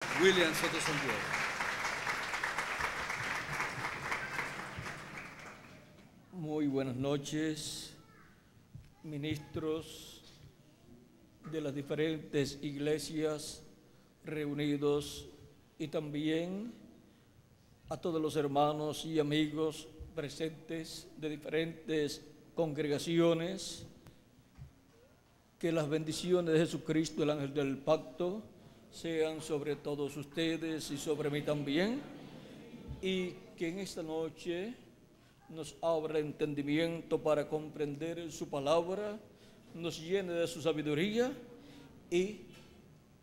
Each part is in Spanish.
William Soto Santiago. Muy buenas noches, ministros de las diferentes iglesias reunidos y también a todos los hermanos y amigos presentes de diferentes congregaciones. Que las bendiciones de Jesucristo, el ángel del pacto, sean sobre todos ustedes y sobre mí también, y que en esta noche nos abra entendimiento para comprender su palabra, nos llene de su sabiduría y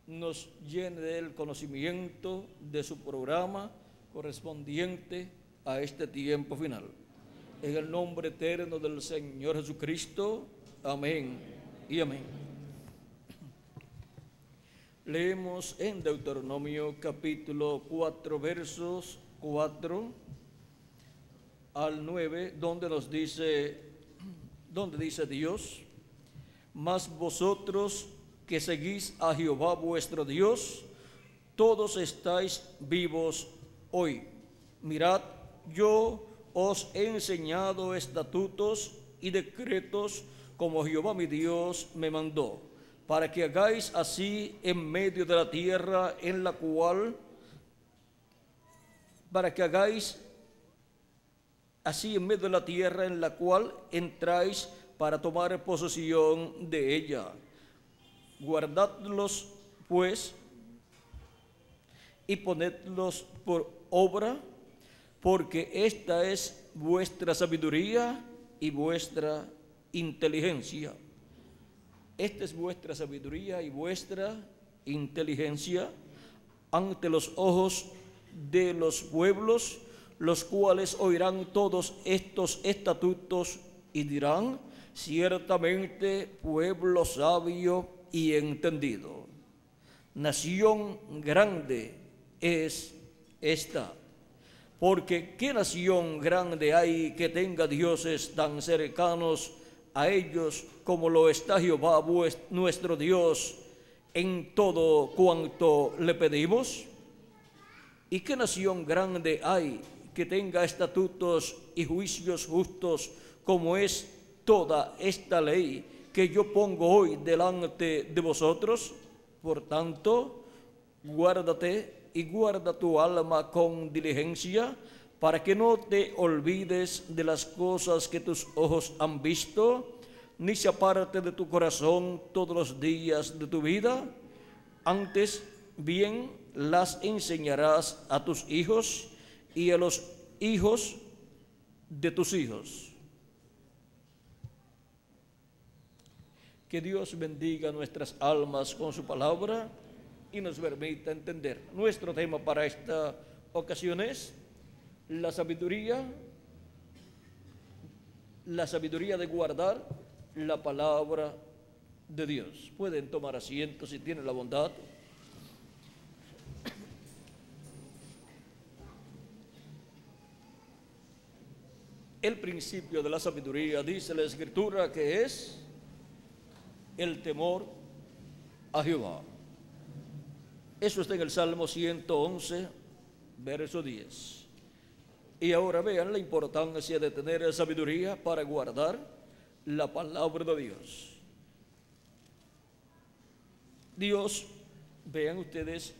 nos llene del conocimiento de su programa correspondiente a este tiempo final. En el nombre eterno del Señor Jesucristo, amén y amén. Leemos en Deuteronomio capítulo 4, versos 4 al 9, donde dice Dios: mas vosotros que seguís a Jehová vuestro Dios, todos estáis vivos hoy. Mirad, yo os he enseñado estatutos y decretos como Jehová mi Dios me mandó, para que hagáis así en medio de la tierra en la cual entráis para tomar posesión de ella. Guardadlos, pues, y ponedlos por obra, porque esta es vuestra sabiduría y vuestra inteligencia. Esta es vuestra sabiduría y vuestra inteligencia ante los ojos de los pueblos, los cuales oirán todos estos estatutos y dirán: ciertamente pueblo sabio y entendido. Nación grande es esta, porque ¿qué nación grande hay que tenga dioses tan cercanos a ellos como lo está Jehová nuestro Dios en todo cuanto le pedimos? ¿Y qué nación grande hay que tenga estatutos y juicios justos como es toda esta ley que yo pongo hoy delante de vosotros? Por tanto, guárdate y guarda tu alma con diligencia, para que no te olvides de las cosas que tus ojos han visto, ni se aparte de tu corazón todos los días de tu vida. Antes bien las enseñarás a tus hijos y a los hijos de tus hijos. Que Dios bendiga nuestras almas con su palabra y nos permita entender. Nuestro tema para esta ocasión es la sabiduría de guardar la palabra de Dios. Pueden tomar asiento si tienen la bondad. El principio de la sabiduría, dice la Escritura, que es el temor a Jehová. Eso está en el Salmo 111, verso 10. Y ahora vean la importancia de tener sabiduría para guardar la palabra de Dios. Dios, vean ustedes,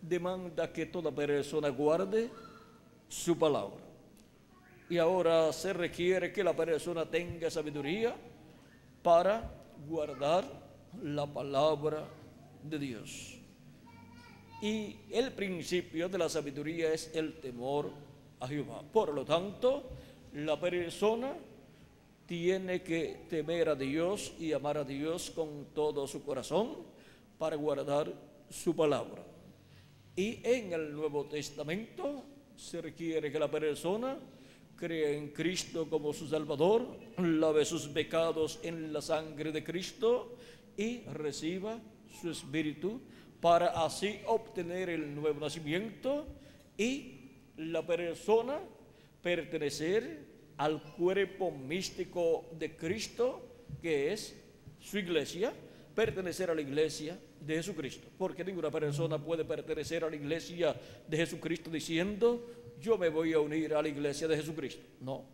demanda que toda persona guarde su palabra. Y ahora se requiere que la persona tenga sabiduría para guardar la palabra de Dios. Y el principio de la sabiduría es el temor a Jehová. Por lo tanto, la persona tiene que temer a Dios y amar a Dios con todo su corazón para guardar su palabra. Y en el Nuevo Testamento se requiere que la persona crea en Cristo como su Salvador, lave sus pecados en la sangre de Cristo y reciba su Espíritu, para así obtener el nuevo nacimiento y la persona pertenecer al cuerpo místico de Cristo, que es su iglesia, pertenecer a la iglesia de Jesucristo, porque ninguna persona puede pertenecer a la iglesia de Jesucristo diciendo: yo me voy a unir a la iglesia de Jesucristo. No,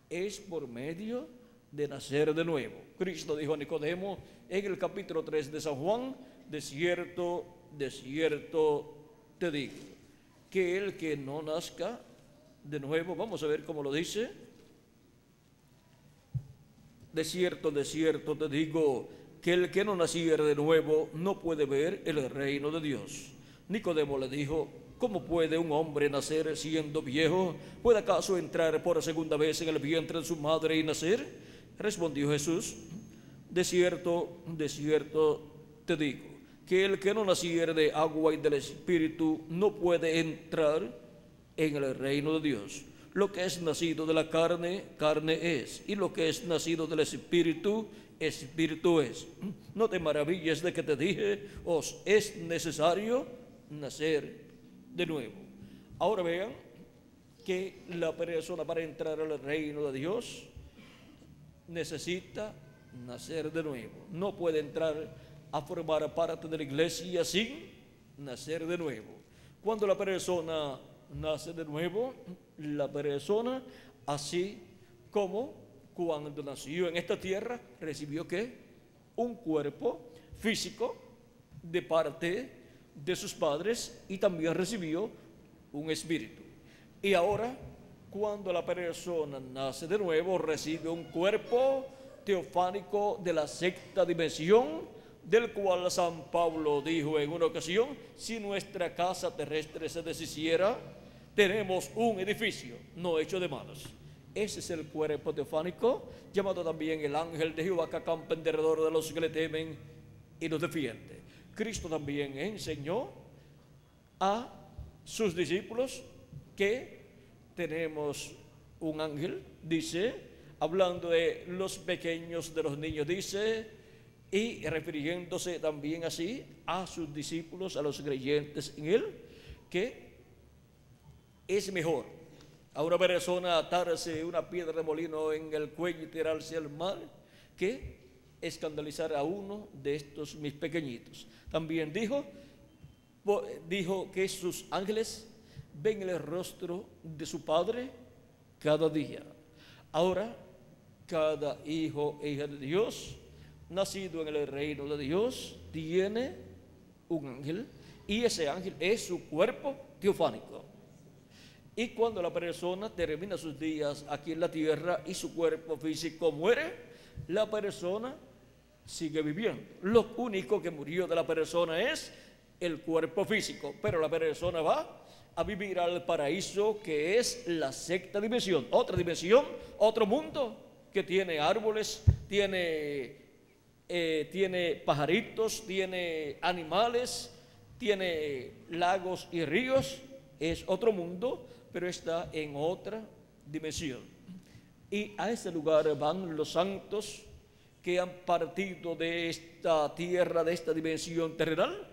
es por medio de nacer de nuevo. Cristo dijo a Nicodemo en el capítulo 3 de San Juan: de cierto te digo, que el que no nazca de nuevo, vamos a ver cómo lo dice: de cierto te digo, que el que no naciere de nuevo no puede ver el reino de Dios. Nicodemo le dijo: ¿cómo puede un hombre nacer siendo viejo? ¿Puede acaso entrar por segunda vez en el vientre de su madre y nacer? Respondió Jesús: de cierto te digo, que el que no naciere de agua y del Espíritu no puede entrar en el reino de Dios. Lo que es nacido de la carne, carne es, y lo que es nacido del Espíritu, Espíritu es. No te maravilles de que te dije: os es necesario nacer de nuevo. Ahora vean que la persona, para entrar al reino de Dios, necesita nacer de nuevo. No puede entrar a formar parte de la iglesia sin nacer de nuevo. Cuando la persona nace de nuevo, la persona, así como cuando nació en esta tierra, recibió ¿qué? Un cuerpo físico de parte de sus padres, y también recibió un espíritu. Y ahora, cuando la persona nace de nuevo, recibe un cuerpo teofánico de la sexta dimensión, del cual San Pablo dijo en una ocasión: si nuestra casa terrestre se deshiciera, tenemos un edificio no hecho de manos. Ese es el cuerpo teofánico, llamado también el ángel de Jehová, que acampa en derredor de los que le temen y los defiende. Cristo también enseñó a sus discípulos que tenemos un ángel, dice, hablando de los pequeños, de los niños, dice, y refiriéndose también así a sus discípulos, a los creyentes en él, que es mejor a una persona atarse una piedra de molino en el cuello y tirarse al mar que escandalizar a uno de estos mis pequeñitos. También dijo que sus ángeles ven el rostro de su Padre cada día. Ahora, cada hijo e hija de Dios, nacido en el reino de Dios, tiene un ángel, y ese ángel es su cuerpo teofánico. Y cuando la persona termina sus días aquí en la tierra y su cuerpo físico muere, la persona sigue viviendo. Lo único que murió de la persona es el cuerpo físico, pero la persona va a vivir al paraíso, que es la sexta dimensión, otra dimensión, otro mundo que tiene árboles, tiene pajaritos, tiene animales, tiene lagos y ríos. Es otro mundo, pero está en otra dimensión. Y a ese lugar van los santos que han partido de esta tierra, de esta dimensión terrenal,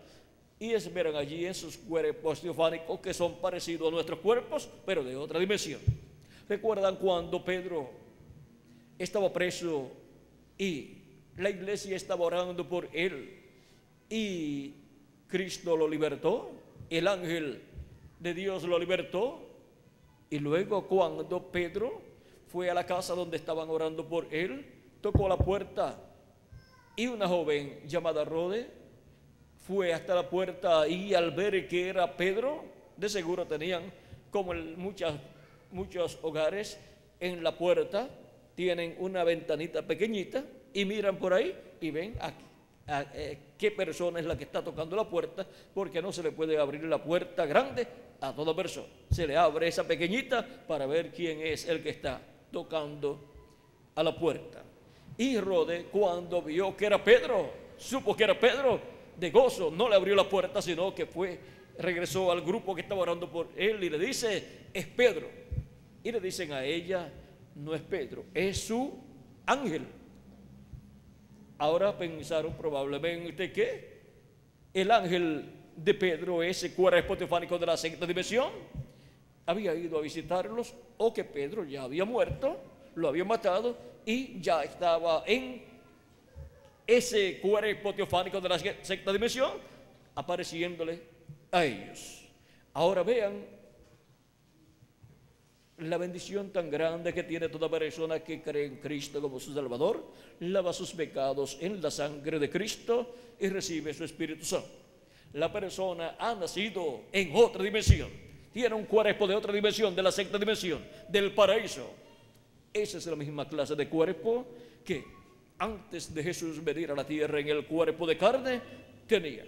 y esperan allí en sus cuerpos teofánicos, que son parecidos a nuestros cuerpos, pero de otra dimensión. ¿Recuerdan cuando Pedro estaba preso y la iglesia estaba orando por él y Cristo lo libertó? El ángel de Dios lo libertó. Y luego, cuando Pedro fue a la casa donde estaban orando por él, tocó la puerta, y una joven llamada Rode fue hasta la puerta, y al ver que era Pedro, de seguro tenían, como en muchos hogares, en la puerta tienen una ventanita pequeñita, y miran por ahí y ven qué persona es la que está tocando la puerta, porque no se le puede abrir la puerta grande a toda persona. Se le abre esa pequeñita para ver quién es el que está tocando a la puerta. Y Rode, cuando vio que era Pedro, supo que era Pedro, de gozo no le abrió la puerta, sino que regresó al grupo que estaba orando por él y le dice: es Pedro. Y le dicen a ella: no es Pedro, es su ángel. Ahora pensaron probablemente que el ángel de Pedro, ese cuerpo teofánico de la sexta dimensión, había ido a visitarlos, o que Pedro ya había muerto, lo había matado y ya estaba en ese cuerpo teofánico de la sexta dimensión, apareciéndole a ellos. Ahora vean la bendición tan grande que tiene toda persona que cree en Cristo como su Salvador, lava sus pecados en la sangre de Cristo y recibe su Espíritu Santo. La persona ha nacido en otra dimensión, tiene un cuerpo de otra dimensión, de la sexta dimensión, del paraíso. Esa es la misma clase de cuerpo que antes de Jesús venir a la tierra en el cuerpo de carne tenía.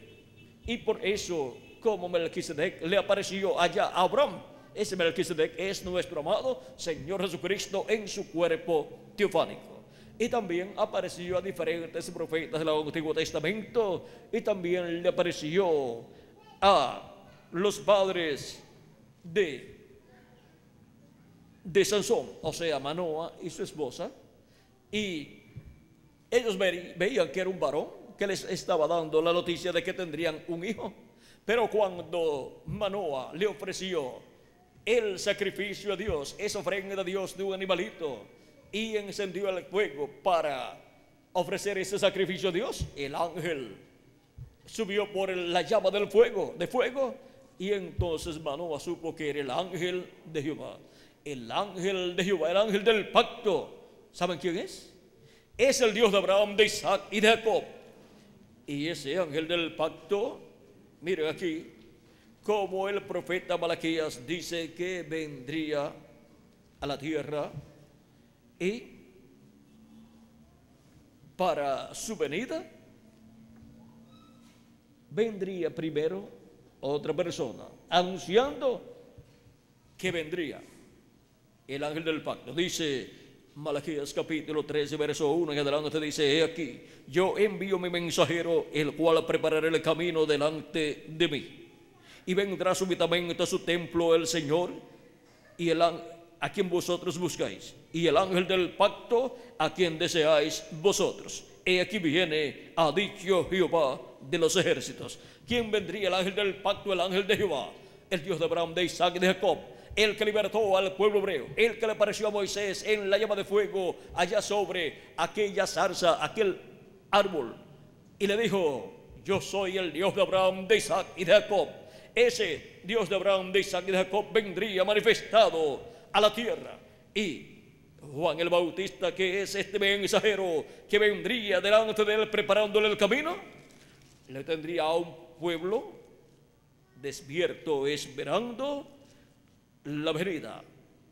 Y por eso, como Melquisedec le apareció allá a Abraham, ese Melquisedec es nuestro amado Señor Jesucristo en su cuerpo teofánico. Y también apareció a diferentes profetas del Antiguo Testamento, y también le apareció a los padres de Sansón, o sea, Manoa y su esposa, y ellos veían que era un varón que les estaba dando la noticia de que tendrían un hijo. Pero cuando Manoa le ofreció el sacrificio a Dios, esa ofrenda a Dios de un animalito, y encendió el fuego para ofrecer ese sacrificio a Dios, el ángel subió por la llama del fuego, y entonces Manoa supo que era el ángel de Jehová. El ángel de Jehová, el ángel del pacto. ¿Saben quién es? Es el Dios de Abraham, de Isaac y de Jacob. Y ese ángel del pacto, miren aquí, como el profeta Malaquías dice que vendría a la tierra, y para su venida vendría primero otra persona, anunciando que vendría el ángel del pacto. Dice Malaquías capítulo 13, verso 1 en adelante, dice: he aquí, yo envío mi mensajero, el cual preparará el camino delante de mí. Y vendrá súbitamente a su templo el Señor, y a quien vosotros buscáis, y el ángel del pacto, a quien deseáis vosotros. He aquí viene, ha dicho Jehová de los ejércitos. ¿Quién vendría? El ángel del pacto, el ángel de Jehová, el Dios de Abraham, de Isaac y de Jacob, el que libertó al pueblo hebreo, el que le apareció a Moisés en la llama de fuego allá sobre aquella zarza, aquel árbol, y le dijo: yo soy el Dios de Abraham, de Isaac y de Jacob. Ese Dios de Abraham, de Isaac y de Jacob vendría manifestado a la tierra. Y Juan el Bautista, que es este mensajero que vendría delante de él preparándole el camino, le tendría a un pueblo despierto esperando la venida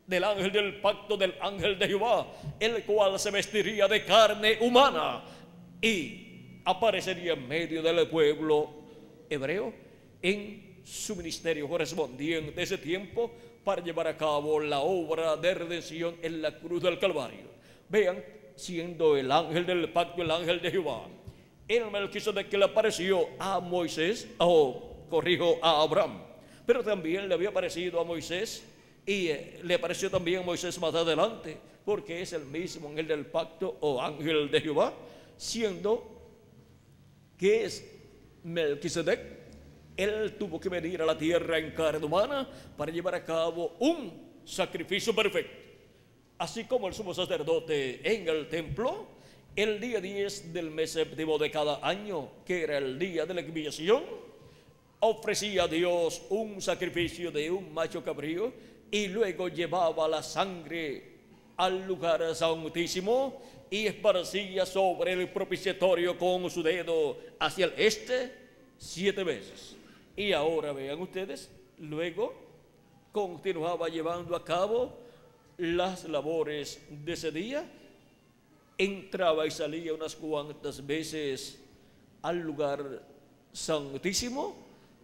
del ángel del pacto, del ángel de Jehová, el cual se vestiría de carne humana y aparecería en medio del pueblo hebreo en su ministerio correspondiente a ese tiempo, para llevar a cabo la obra de redención en la cruz del Calvario. Vean, siendo el ángel del pacto, el ángel de Jehová, el Melquisedec que le apareció a Moisés, a Abraham, pero también le había aparecido a Moisés, y le apareció también a Moisés más adelante, porque es el mismo ángel del pacto o ángel de Jehová, siendo que es Melquisedec. Él tuvo que venir a la tierra en carne humana para llevar a cabo un sacrificio perfecto. Así como el sumo sacerdote en el templo, el día 10 del mes séptimo de cada año, que era el día de la expiación, ofrecía a Dios un sacrificio de un macho cabrío y luego llevaba la sangre al lugar santísimo y esparcía sobre el propiciatorio con su dedo hacia el este 7 veces. Y ahora vean ustedes, luego continuaba llevando a cabo las labores de ese día, entraba y salía unas cuantas veces al lugar santísimo,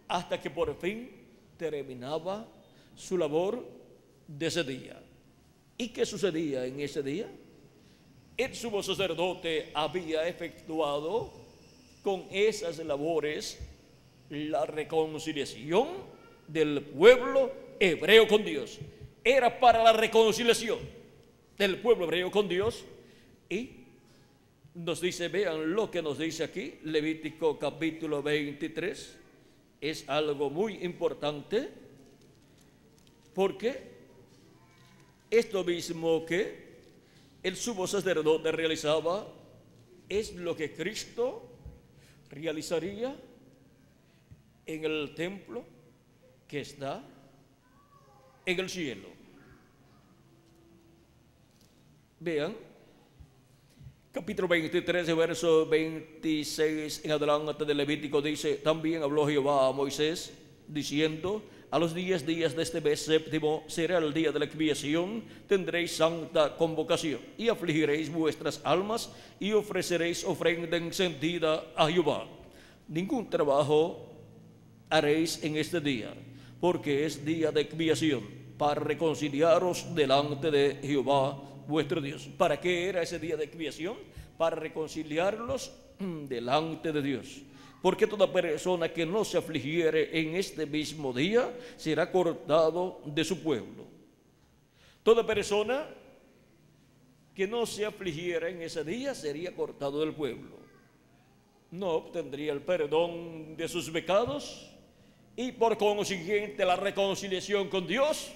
hasta que por fin terminaba su labor de ese día. ¿Y qué sucedía en ese día? El sumo sacerdote había efectuado con esas labores la reconciliación del pueblo hebreo con Dios. Era para la reconciliación del pueblo hebreo con Dios. Y nos dice, vean lo que nos dice aquí, Levítico capítulo 23. Es algo muy importante, porque esto mismo que el sumo sacerdote realizaba es lo que Cristo realizaría en el templo que está en el cielo. Vean, capítulo 23, verso 26 en adelante de Levítico dice: también habló Jehová a Moisés, diciendo: a los 10 días de este mes séptimo será el día de la expiación, tendréis santa convocación, y afligiréis vuestras almas, y ofreceréis ofrenda encendida a Jehová. Ningún trabajo haréis en este día, porque es día de expiación, para reconciliaros delante de Jehová vuestro Dios. ¿Para qué era ese día de expiación? Para reconciliarlos delante de Dios. Porque toda persona que no se afligiere en este mismo día será cortado de su pueblo. Toda persona que no se afligiera en ese día sería cortado del pueblo. No obtendría el perdón de sus pecados y por consiguiente la reconciliación con Dios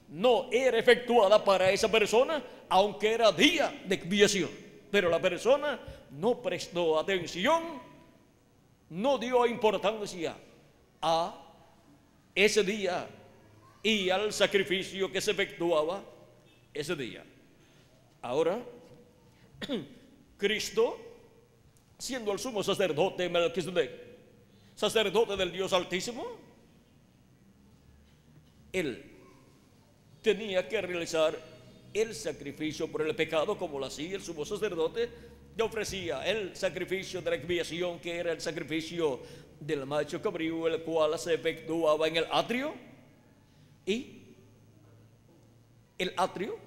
no era efectuada para esa persona, aunque era día de expiación. Pero la persona no prestó atención, no dio importancia a ese día y al sacrificio que se efectuaba ese día. Ahora, Cristo, siendo el sumo sacerdote Melquisedec, sacerdote del Dios Altísimo, él tenía que realizar el sacrificio por el pecado, como lo hacía el sumo sacerdote, que ofrecía el sacrificio de la expiación, que era el sacrificio del macho cabrío, el cual se efectuaba en el atrio. Y el atrio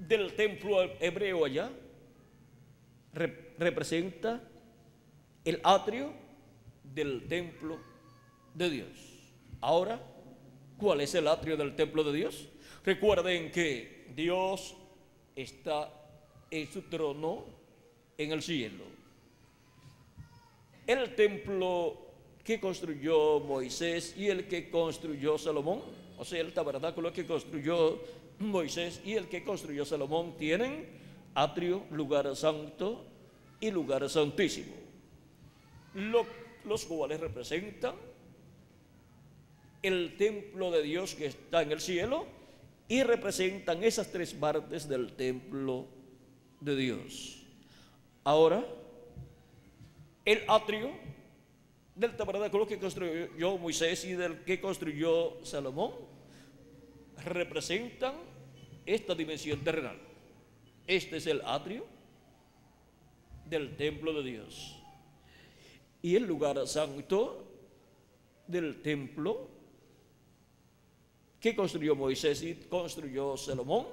del templo hebreo allá representa el atrio del templo de Dios. Ahora, ¿cuál es el atrio del templo de Dios? Recuerden que Dios está en su trono en el cielo. El templo que construyó Moisés y el que construyó Salomón, o sea, el tabernáculo que construyó Moisés y el que construyó Salomón, tienen atrio, lugar santo y lugar santísimo, los cuales representan el templo de Dios que está en el cielo y representan esas tres partes del templo de Dios. Ahora, el atrio del tabernáculo que construyó Moisés y del que construyó Salomón representan esta dimensión terrenal. Este es el atrio del templo de Dios. Y el lugar santo del templo que construyó Moisés y construyó Salomón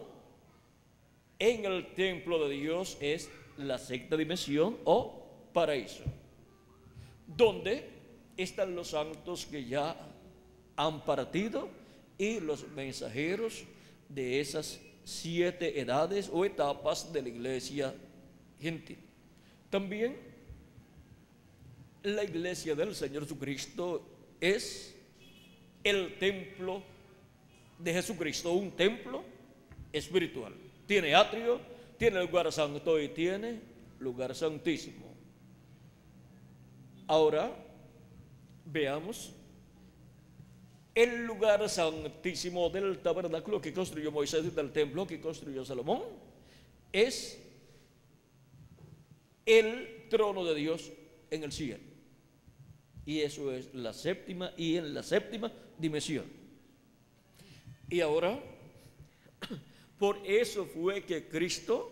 en el templo de Dios es la sexta dimensión o paraíso, donde están los santos que ya han partido y los mensajeros de esas 7 edades o etapas de la iglesia gentil. También la iglesia del Señor Jesucristo es el templo de Jesucristo, un templo espiritual. Tiene atrio, tiene lugar santo y tiene lugar santísimo. Ahora veamos el lugar santísimo del tabernáculo que construyó Moisés y del templo que construyó Salomón. Es el trono de Dios en el cielo. Y eso es la séptima y en la séptima dimensión. Y ahora, por eso fue que Cristo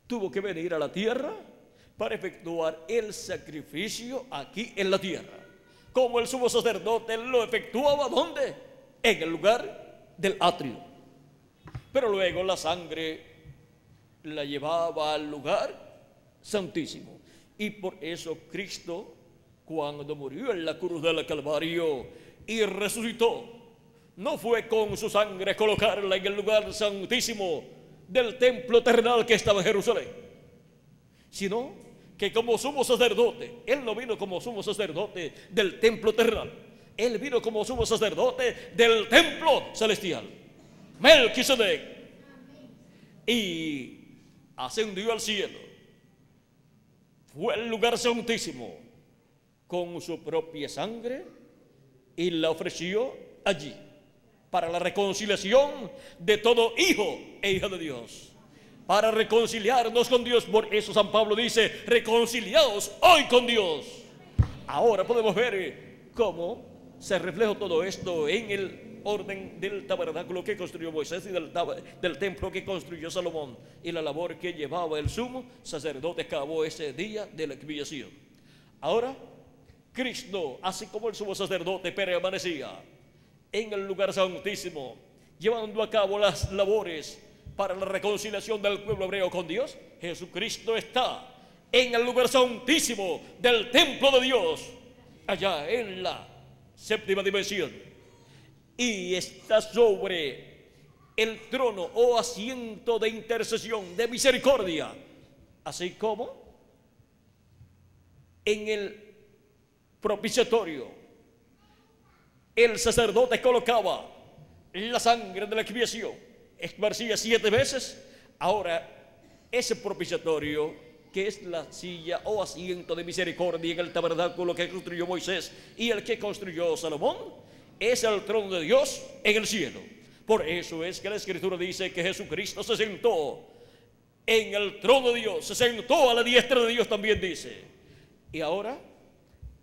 tuvo que venir a la tierra para efectuar el sacrificio aquí en la tierra. Como el sumo sacerdote lo efectuaba, ¿dónde? En el lugar del atrio. Pero luego la sangre la llevaba al lugar santísimo. Y por eso Cristo, cuando murió en la cruz del Calvario y resucitó, no fue con su sangre colocarla en el lugar santísimo del templo terrenal que estaba en Jerusalén, sino que como sumo sacerdote, Él no vino como sumo sacerdote del templo terrenal, Él vino como sumo sacerdote del templo celestial, Melquisedec, y ascendió al cielo fue al lugar santísimo con su propia sangre y la ofreció allí para la reconciliación de todo hijo e hija de Dios, para reconciliarnos con Dios. Por eso San Pablo dice: reconciliaos hoy con Dios. Ahora podemos ver cómo se refleja todo esto en el orden del tabernáculo que construyó Moisés y del templo que construyó Salomón, y la labor que llevaba el sumo sacerdote a cabo ese día de la expiación. Ahora Cristo, así como el sumo sacerdote, permanecía en el lugar santísimo, llevando a cabo las labores para la reconciliación del pueblo hebreo con Dios. Jesucristo está en el lugar santísimo del templo de Dios, allá en la séptima dimensión, y está sobre el trono o asiento de intercesión, de misericordia, así como en el propiciatorio el sacerdote colocaba la sangre de la expiación, esparcía 7 veces. Ahora ese propiciatorio, que es la silla o asiento de misericordia en el tabernáculo que construyó Moisés y el que construyó Salomón, es el trono de Dios en el cielo. Por eso es que la Escritura dice que Jesucristo se sentó en el trono de Dios, se sentó a la diestra de Dios, también dice. Y ahora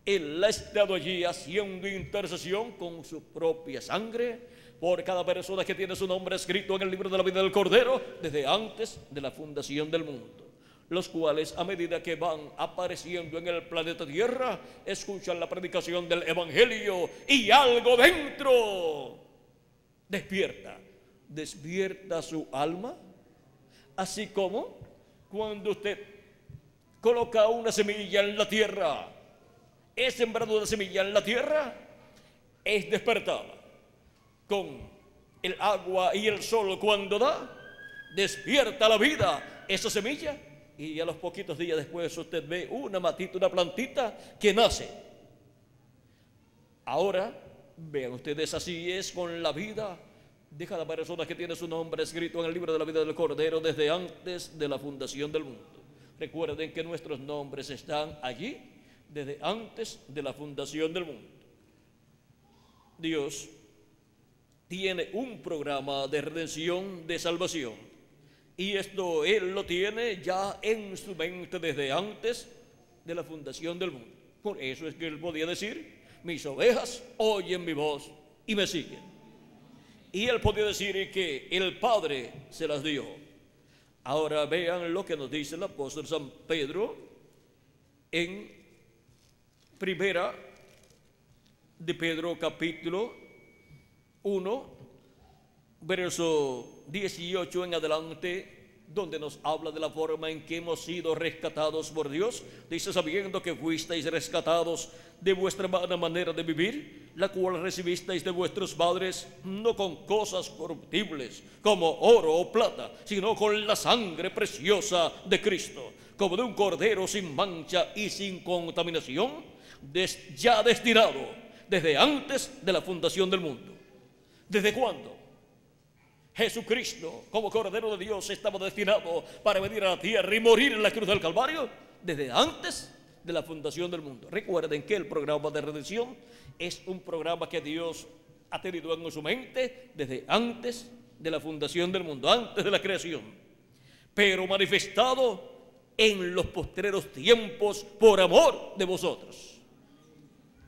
Él ha estado allí haciendo intercesión con su propia sangre por cada persona que tiene su nombre escrito en el libro de la vida del Cordero desde antes de la fundación del mundo, los cuales, a medida que van apareciendo en el planeta Tierra, escuchan la predicación del Evangelio y algo dentro despierta su alma, así como cuando usted coloca una semilla en la tierra. Es sembrado una semilla en la tierra, es despertada con el agua y el sol. Cuando da, despierta la vida esa semilla, y a los poquitos días después usted ve una matita, una plantita que nace. Ahora vean ustedes, así es con la vida de cada persona que tiene su nombre escrito en el libro de la vida del Cordero desde antes de la fundación del mundo. Recuerden que nuestros nombres están allí desde antes de la fundación del mundo. Dios tiene un programa de redención, de salvación, y esto Él lo tiene ya en su mente desde antes de la fundación del mundo. Por eso es que Él podía decir: mis ovejas oyen mi voz y me siguen. Y Él podía decir que el Padre se las dio. Ahora vean lo que nos dice el apóstol San Pedro en Primera de Pedro capítulo 1, verso 18 en adelante, donde nos habla de la forma en que hemos sido rescatados por Dios. Dice: sabiendo que fuisteis rescatados de vuestra vana manera de vivir, la cual recibisteis de vuestros padres, no con cosas corruptibles como oro o plata, sino con la sangre preciosa de Cristo, como de un cordero sin mancha y sin contaminación, ya destinado desde antes de la fundación del mundo. ¿Desde cuándo? Jesucristo, como Cordero de Dios, estaba destinado para venir a la tierra y morir en la cruz del Calvario desde antes de la fundación del mundo. Recuerden que el programa de redención es un programa que Dios ha tenido en su mente desde antes de la fundación del mundo, antes de la creación, pero manifestado en los postreros tiempos por amor de vosotros.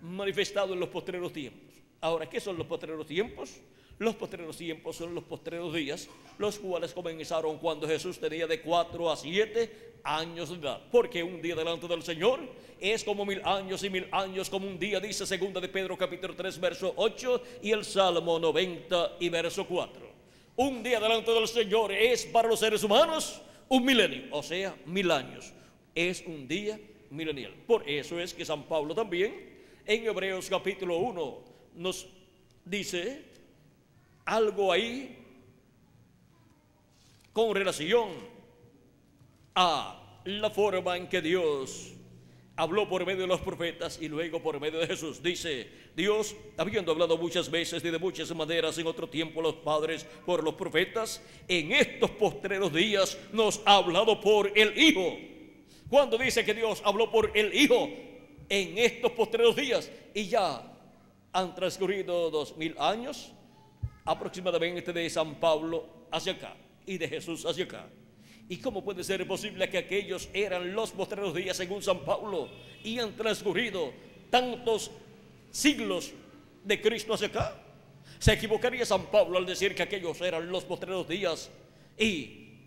Manifestado en los postreros tiempos. Ahora, ¿qué son los postreros tiempos? Los postreros tiempos son los postreros días, los cuales comenzaron cuando Jesús tenía de 4 a 7 años de edad. Porque un día delante del Señor es como 1000 años, y 1000 años como un día, dice segunda de Pedro capítulo 3 verso 8 y el Salmo 90 y verso 4. Un día delante del Señor es para los seres humanos un milenio, o sea, 1000 años. Es un día milenial. Por eso es que San Pablo también en Hebreos capítulo 1 nos dice algo ahí con relación a la forma en que Dios habló por medio de los profetas y luego por medio de Jesús. Dice: Dios, habiendo hablado muchas veces y de muchas maneras en otro tiempo a los padres por los profetas, en estos postreros días nos ha hablado por el Hijo, Cuando dice que Dios habló por el Hijo en estos postreros días, y ya han transcurrido 2000 años aproximadamente de San Pablo hacia acá y de Jesús hacia acá. ¿Y cómo puede ser posible que aquellos eran los postreros días según San Pablo y han transcurrido tantos siglos de Cristo hacia acá? Se equivocaría San Pablo al decir que aquellos eran los postreros días y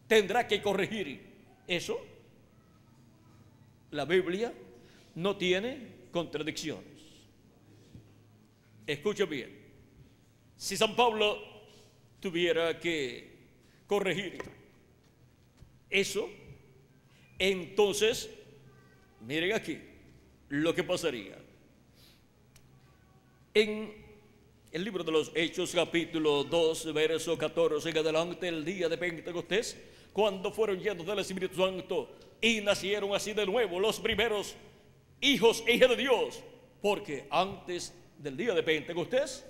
tendrá que corregir eso. La Biblia no tiene contradicciones. Escuche bien. Si San Pablo tuviera que corregir eso, entonces, miren aquí lo que pasaría. En el libro de los Hechos, capítulo 2, verso 14 en adelante, el día de Pentecostés, cuando fueron llenos del Espíritu Santo y nacieron así de nuevo los primeros hijos e hijas de Dios, porque antes del día de Pentecostés,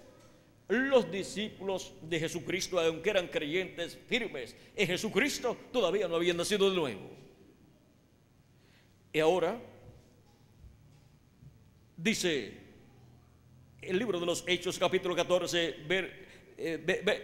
los discípulos de Jesucristo, aunque eran creyentes firmes en Jesucristo, todavía no habían nacido de nuevo. Y ahora dice el libro de los Hechos, capítulo 14,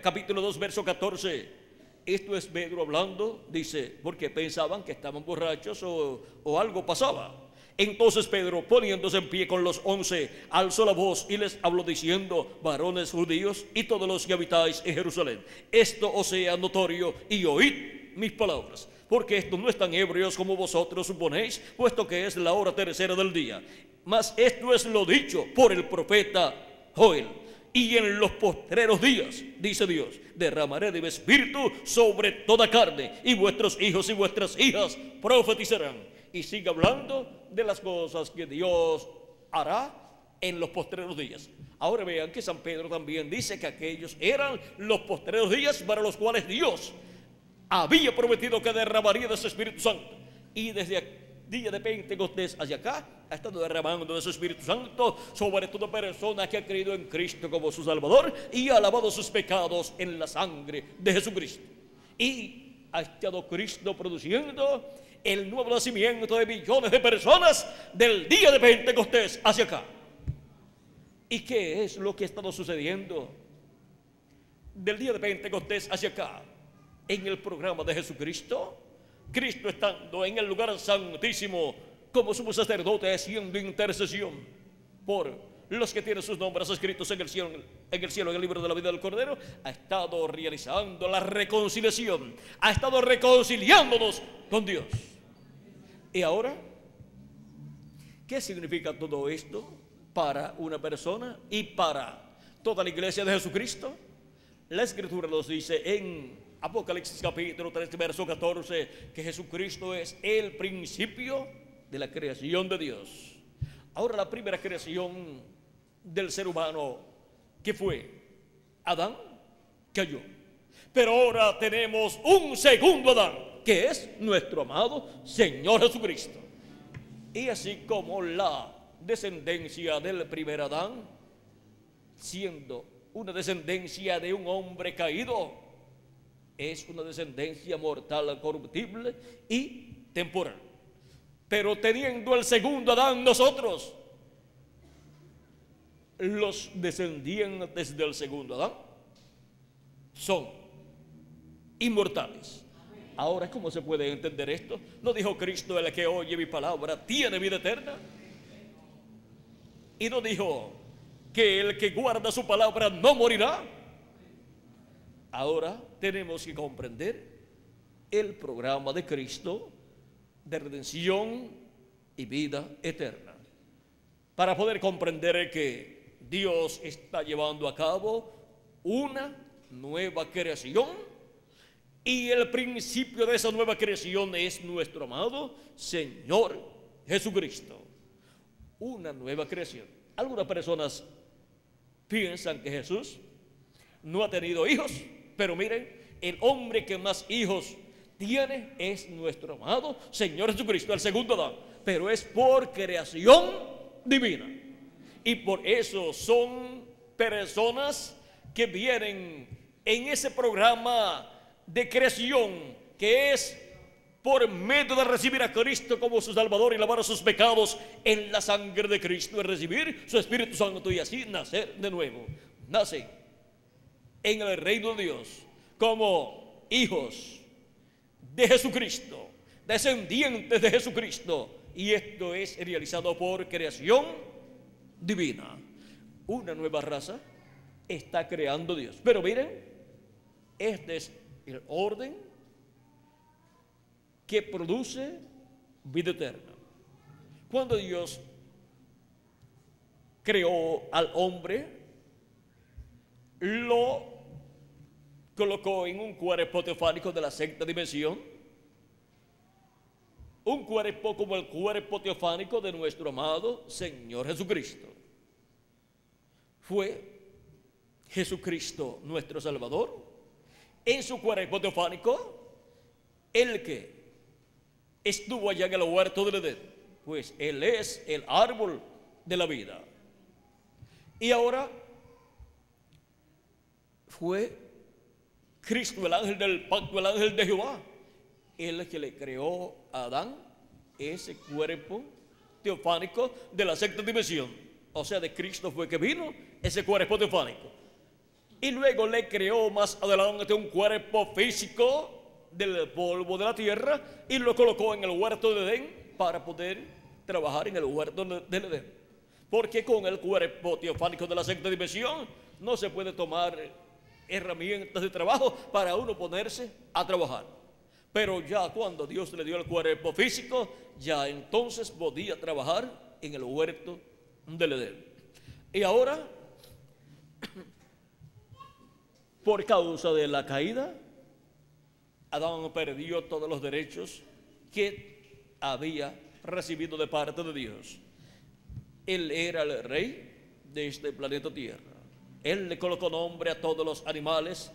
capítulo 2, verso 14. Esto es Pedro hablando, dice, porque pensaban que estaban borrachos o algo pasaba. Entonces Pedro, poniéndose en pie con los 11, alzó la voz y les habló diciendo: varones judíos y todos los que habitáis en Jerusalén, esto os sea notorio y oíd mis palabras, porque estos no están ebrios como vosotros suponéis, puesto que es la hora tercera del día. Mas esto es lo dicho por el profeta Joel: y en los postreros días, dice Dios, derramaré de mi espíritu sobre toda carne, y vuestros hijos y vuestras hijas profetizarán. Y sigue hablando de las cosas que Dios hará en los postreros días. Ahora vean que San Pedro también dice que aquellos eran los postreros días para los cuales Dios había prometido que derramaría de su Espíritu Santo. Y desde el día de Pentecostés hacia acá ha estado derramando de su Espíritu Santo sobre toda persona que ha creído en Cristo como su Salvador y ha lavado sus pecados en la sangre de Jesucristo. Y ha estado Cristo produciendo el nuevo nacimiento de millones de personas del día de Pentecostés hacia acá. ¿Y qué es lo que ha estado sucediendo del día de Pentecostés hacia acá? En el programa de Jesucristo, Cristo estando en el lugar santísimo como sumo sacerdote, haciendo intercesión por los que tienen sus nombres escritos en el cielo, en el libro de la vida del Cordero, ha estado realizando la reconciliación, ha estado reconciliándonos con Dios. Y ahora, ¿qué significa todo esto para una persona y para toda la iglesia de Jesucristo? La Escritura nos dice en Apocalipsis capítulo 3, verso 14, que Jesucristo es el principio de la creación de Dios. Ahora, la primera creación del ser humano, ¿qué fue? Adán cayó. Pero ahora tenemos un segundo Adán, que es nuestro amado Señor Jesucristo. Y así como la descendencia del primer Adán, siendo una descendencia de un hombre caído, es una descendencia mortal, corruptible y temporal. Pero teniendo el segundo Adán, nosotros, los descendientes del segundo Adán, son inmortales. Ahora, ¿cómo se puede entender esto? ¿No dijo Cristo: el que oye mi palabra tiene vida eterna? ¿Y no dijo que el que guarda su palabra no morirá? Ahora tenemos que comprender el programa de Cristo de redención y vida eterna, para poder comprender que Dios está llevando a cabo una nueva creación. Y el principio de esa nueva creación es nuestro amado Señor Jesucristo. Una nueva creación. Algunas personas piensan que Jesús no ha tenido hijos, pero miren, el hombre que más hijos tiene es nuestro amado Señor Jesucristo, el segundo Adán, pero es por creación divina. Y por eso son personas que vienen en ese programa de creación que es por medio de recibir a Cristo como su Salvador y lavar sus pecados en la sangre de Cristo, es recibir su Espíritu Santo y así nacer de nuevo. Nacen en el reino de Dios como hijos de Jesucristo, descendientes de Jesucristo, y esto es realizado por creación divina. Una nueva raza está creando Dios. Pero miren, este es el orden que produce vida eterna. Cuando Dios creó al hombre, lo colocó en un cuerpo teofánico de la sexta dimensión, un cuerpo como el cuerpo teofánico de nuestro amado Señor Jesucristo. Fue Jesucristo nuestro Salvador, en su cuerpo teofánico, el que estuvo allá en el huerto del Edén, pues Él es el árbol de la vida. Y ahora fue Cristo, el ángel del pacto, el ángel de Jehová, el que le creó a Adán ese cuerpo teofánico de la sexta dimensión. O sea, de Cristo fue que vino ese cuerpo teofánico. Y luego le creó más adelante un cuerpo físico del polvo de la tierra y lo colocó en el huerto de Edén para poder trabajar en el huerto del Edén. Porque con el cuerpo teofánico de la sexta dimensión no se puede tomar herramientas de trabajo para uno ponerse a trabajar. Pero ya cuando Dios le dio el cuerpo físico, ya entonces podía trabajar en el huerto del Edén. Y ahora, por causa de la caída, Adán perdió todos los derechos que había recibido de parte de Dios. Él era el rey de este planeta Tierra. Él le colocó nombre a todos los animales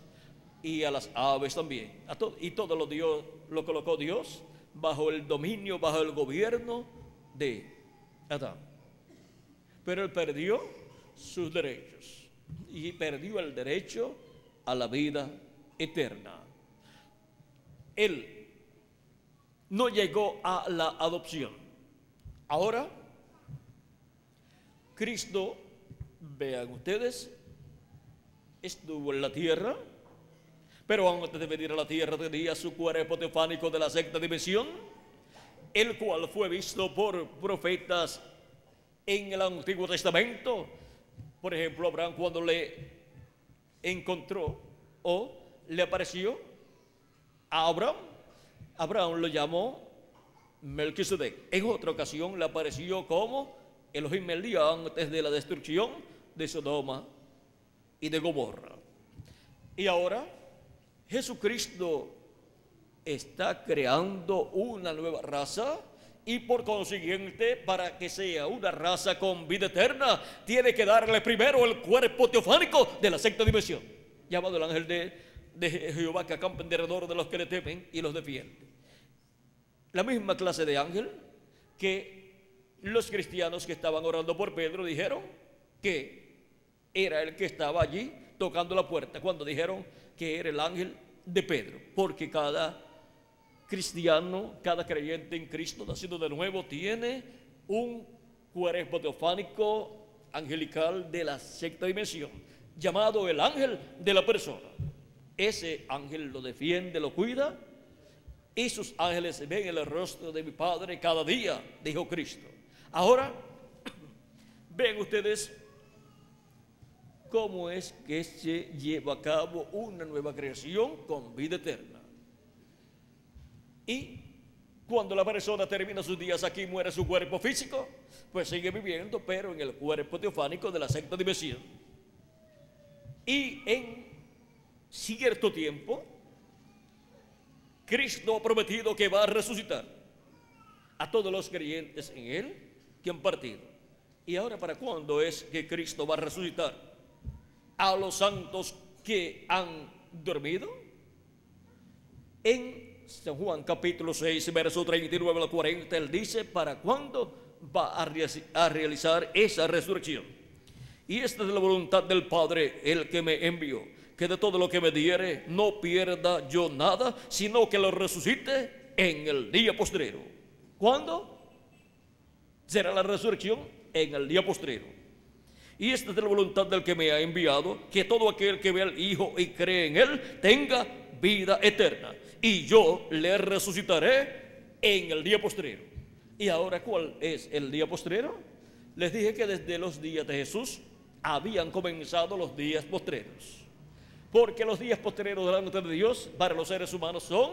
y a las aves también. Y todo lo colocó Dios bajo el dominio, bajo el gobierno de Adán. Pero él perdió sus derechos y perdió el derecho a la vida eterna. Él no llegó a la adopción. Ahora, Cristo, vean ustedes, estuvo en la tierra, pero antes de venir a la tierra tenía su cuerpo teofánico de la sexta dimensión, el cual fue visto por profetas en el Antiguo Testamento. Por ejemplo, Abraham, cuando le encontró o le apareció a Abraham lo llamó Melquisedec. En otra ocasión le apareció como Elohim el día antes de la destrucción de Sodoma y de Gomorra. Y ahora Jesucristo está creando una nueva raza, y por consiguiente, para que sea una raza con vida eterna, tiene que darle primero el cuerpo teofánico de la sexta dimensión, llamado el ángel de Jehová, que acampa en derredor de los que le temen y los defiende. La misma clase de ángel que los cristianos que estaban orando por Pedro dijeron que era el que estaba allí tocando la puerta, cuando dijeron que era el ángel de Pedro, porque cada cristiano, cada creyente en Cristo nacido de nuevo tiene un cuerpo teofánico angelical de la sexta dimensión, llamado el ángel de la persona. Ese ángel lo defiende, lo cuida, y sus ángeles ven el rostro de mi Padre cada día, dijo Cristo. Ahora, ven ustedes cómo es que se lleva a cabo una nueva creación con vida eterna. Y cuando la persona termina sus días aquí, muere su cuerpo físico, pues sigue viviendo, pero en el cuerpo teofánico de la sexta dimensión. Y en cierto tiempo, Cristo ha prometido que va a resucitar a todos los creyentes en Él que han partido. ¿Y ahora para cuándo es que Cristo va a resucitar a los santos que han dormido? En San Juan capítulo 6, verso 39 al 40, Él dice para cuándo va a realizar esa resurrección. Y esta es la voluntad del Padre, el que me envió, que de todo lo que me diere no pierda yo nada, sino que lo resucite en el día postrero. ¿Cuándo será la resurrección? En el día postrero. Y esta es la voluntad del que me ha enviado, que todo aquel que ve al Hijo y cree en Él tenga vida eterna, y yo le resucitaré en el día postrero. Y ahora, ¿cuál es el día postrero? Les dije que desde los días de Jesús habían comenzado los días postreros, porque los días postreros delante de Dios para los seres humanos son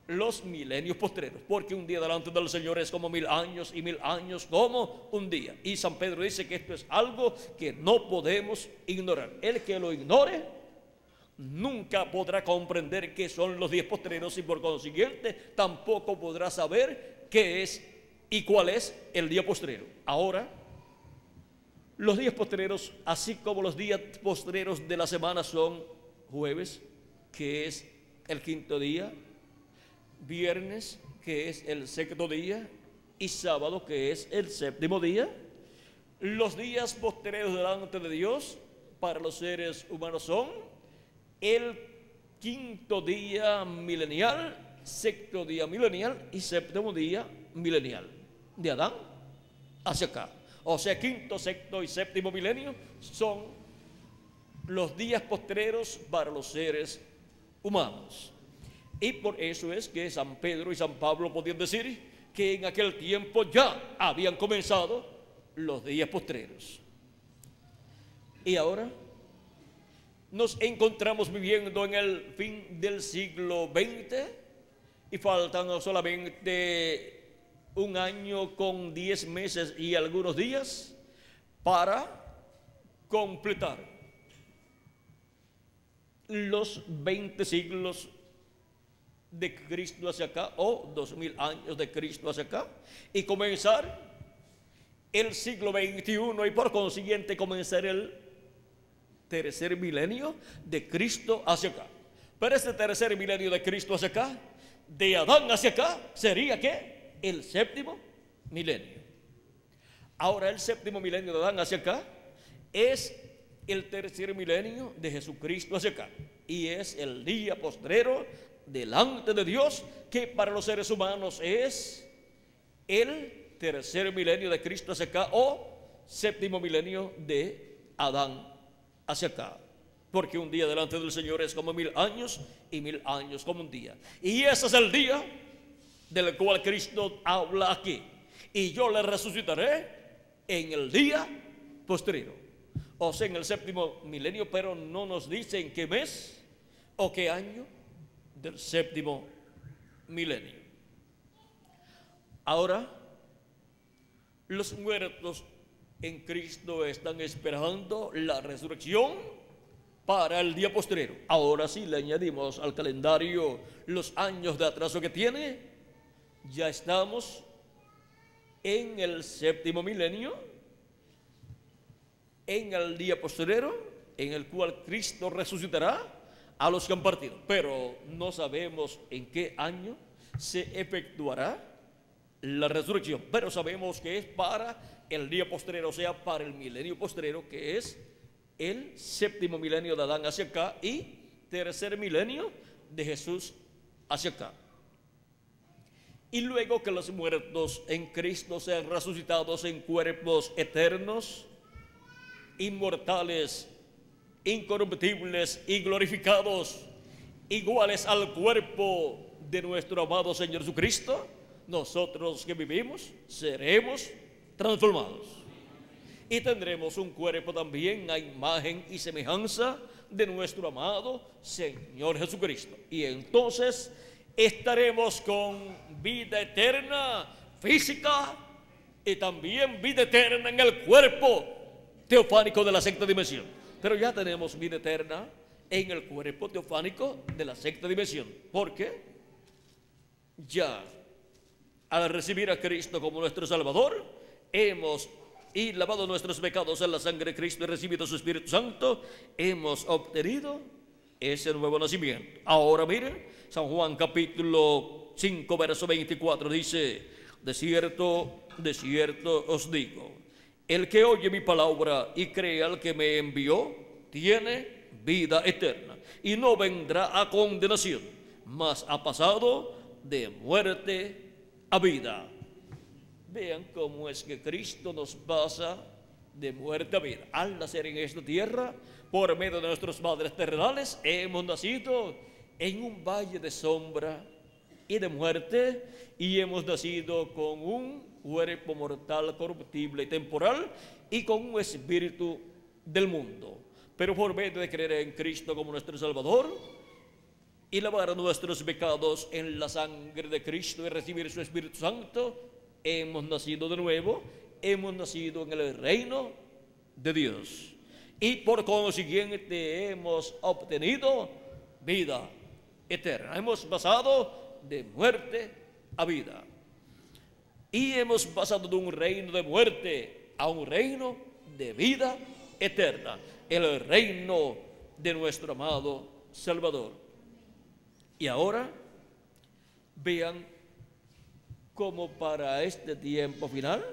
los milenios postreros, porque un día delante del Señor es como 1000 años y 1000 años como un día. Y San Pedro dice que esto es algo que no podemos ignorar. El que lo ignore nunca podrá comprender qué son los días postreros, y por consiguiente tampoco podrá saber qué es y cuál es el día postrero. Ahora, los días postreros, así como los días postreros de la semana, son jueves, que es el 5.º día, viernes, que es el 6.º día, y sábado, que es el 7.º día. Los días postreros delante de Dios para los seres humanos son el 5.º día milenial, 6.º día milenial y 7.º día milenial, de Adán hacia acá. O sea, 5.º, 6.º y 7.º milenio son los días postreros para los seres humanos. Y por eso es que San Pedro y San Pablo podían decir que en aquel tiempo ya habían comenzado los días postreros. Y ahora nos encontramos viviendo en el fin del siglo XX y faltan solamente un año con 10 meses y algunos días para completar los 20 siglos de Cristo hacia acá, o 2000 años de Cristo hacia acá, y comenzar el siglo XXI, y por consiguiente comenzar el tercer milenio de Cristo hacia acá. Pero este tercer milenio de Cristo hacia acá, de Adán hacia acá, sería ¿qué? El 7.º milenio. Ahora, el 7.º milenio de Adán hacia acá es el tercer milenio de Jesucristo hacia acá, y es el día postrero delante de Dios, que para los seres humanos es el tercer milenio de Cristo hacia acá, o 7.º milenio de Adán hacia acá, porque un día delante del Señor es como 1000 años y 1000 años como un día. Y ese es el día del cual Cristo habla aquí: y yo le resucitaré en el día postrero, o sea, en el 7.º milenio, pero no nos dice en qué mes o qué año del 7.º milenio. Ahora, los muertos en Cristo están esperando la resurrección para el día postrero. Ahora sí le añadimos al calendario los años de atraso que tiene. Ya estamos en el 7.º milenio, en el día postrero, en el cual Cristo resucitará a los que han partido, pero no sabemos en qué año se efectuará la resurrección, pero sabemos que es para el día postrero, o sea, para el milenio postrero, que es el 7.º milenio de Adán hacia acá y tercer milenio de Jesús hacia acá. Y luego que los muertos en Cristo sean resucitados en cuerpos eternos, inmortales, incorruptibles y glorificados, iguales al cuerpo de nuestro amado Señor Jesucristo, nosotros que vivimos seremos transformados y tendremos un cuerpo también a imagen y semejanza de nuestro amado Señor Jesucristo, y entonces estaremos con vida eterna física y también vida eterna en el cuerpo teofánico de la sexta dimensión. Pero ya tenemos vida eterna en el cuerpo teofánico de la sexta dimensión, porque ya al recibir a Cristo como nuestro Salvador, hemos lavado nuestros pecados en la sangre de Cristo y recibido su Espíritu Santo, hemos obtenido ese nuevo nacimiento. Ahora miren, San Juan capítulo 5 verso 24 dice: de cierto os digo, el que oye mi palabra y cree al que me envió, tiene vida eterna, y no vendrá a condenación, mas ha pasado de muerte a vida. Vean cómo es que Cristo nos pasa de muerte a vida. Al nacer en esta tierra, por medio de nuestros padres terrenales, hemos nacido en un valle de sombra y de muerte, y hemos nacido con un cuerpo mortal, corruptible y temporal, y con un espíritu del mundo. Pero por medio de creer en Cristo como nuestro Salvador y lavar nuestros pecados en la sangre de Cristo y recibir su Espíritu Santo, hemos nacido de nuevo, hemos nacido en el reino de Dios, y por consiguiente hemos obtenido vida eterna. Hemos pasado de muerte a vida, y hemos pasado de un reino de muerte a un reino de vida eterna, el reino de nuestro amado Salvador. Y ahora vean cómo para este tiempo final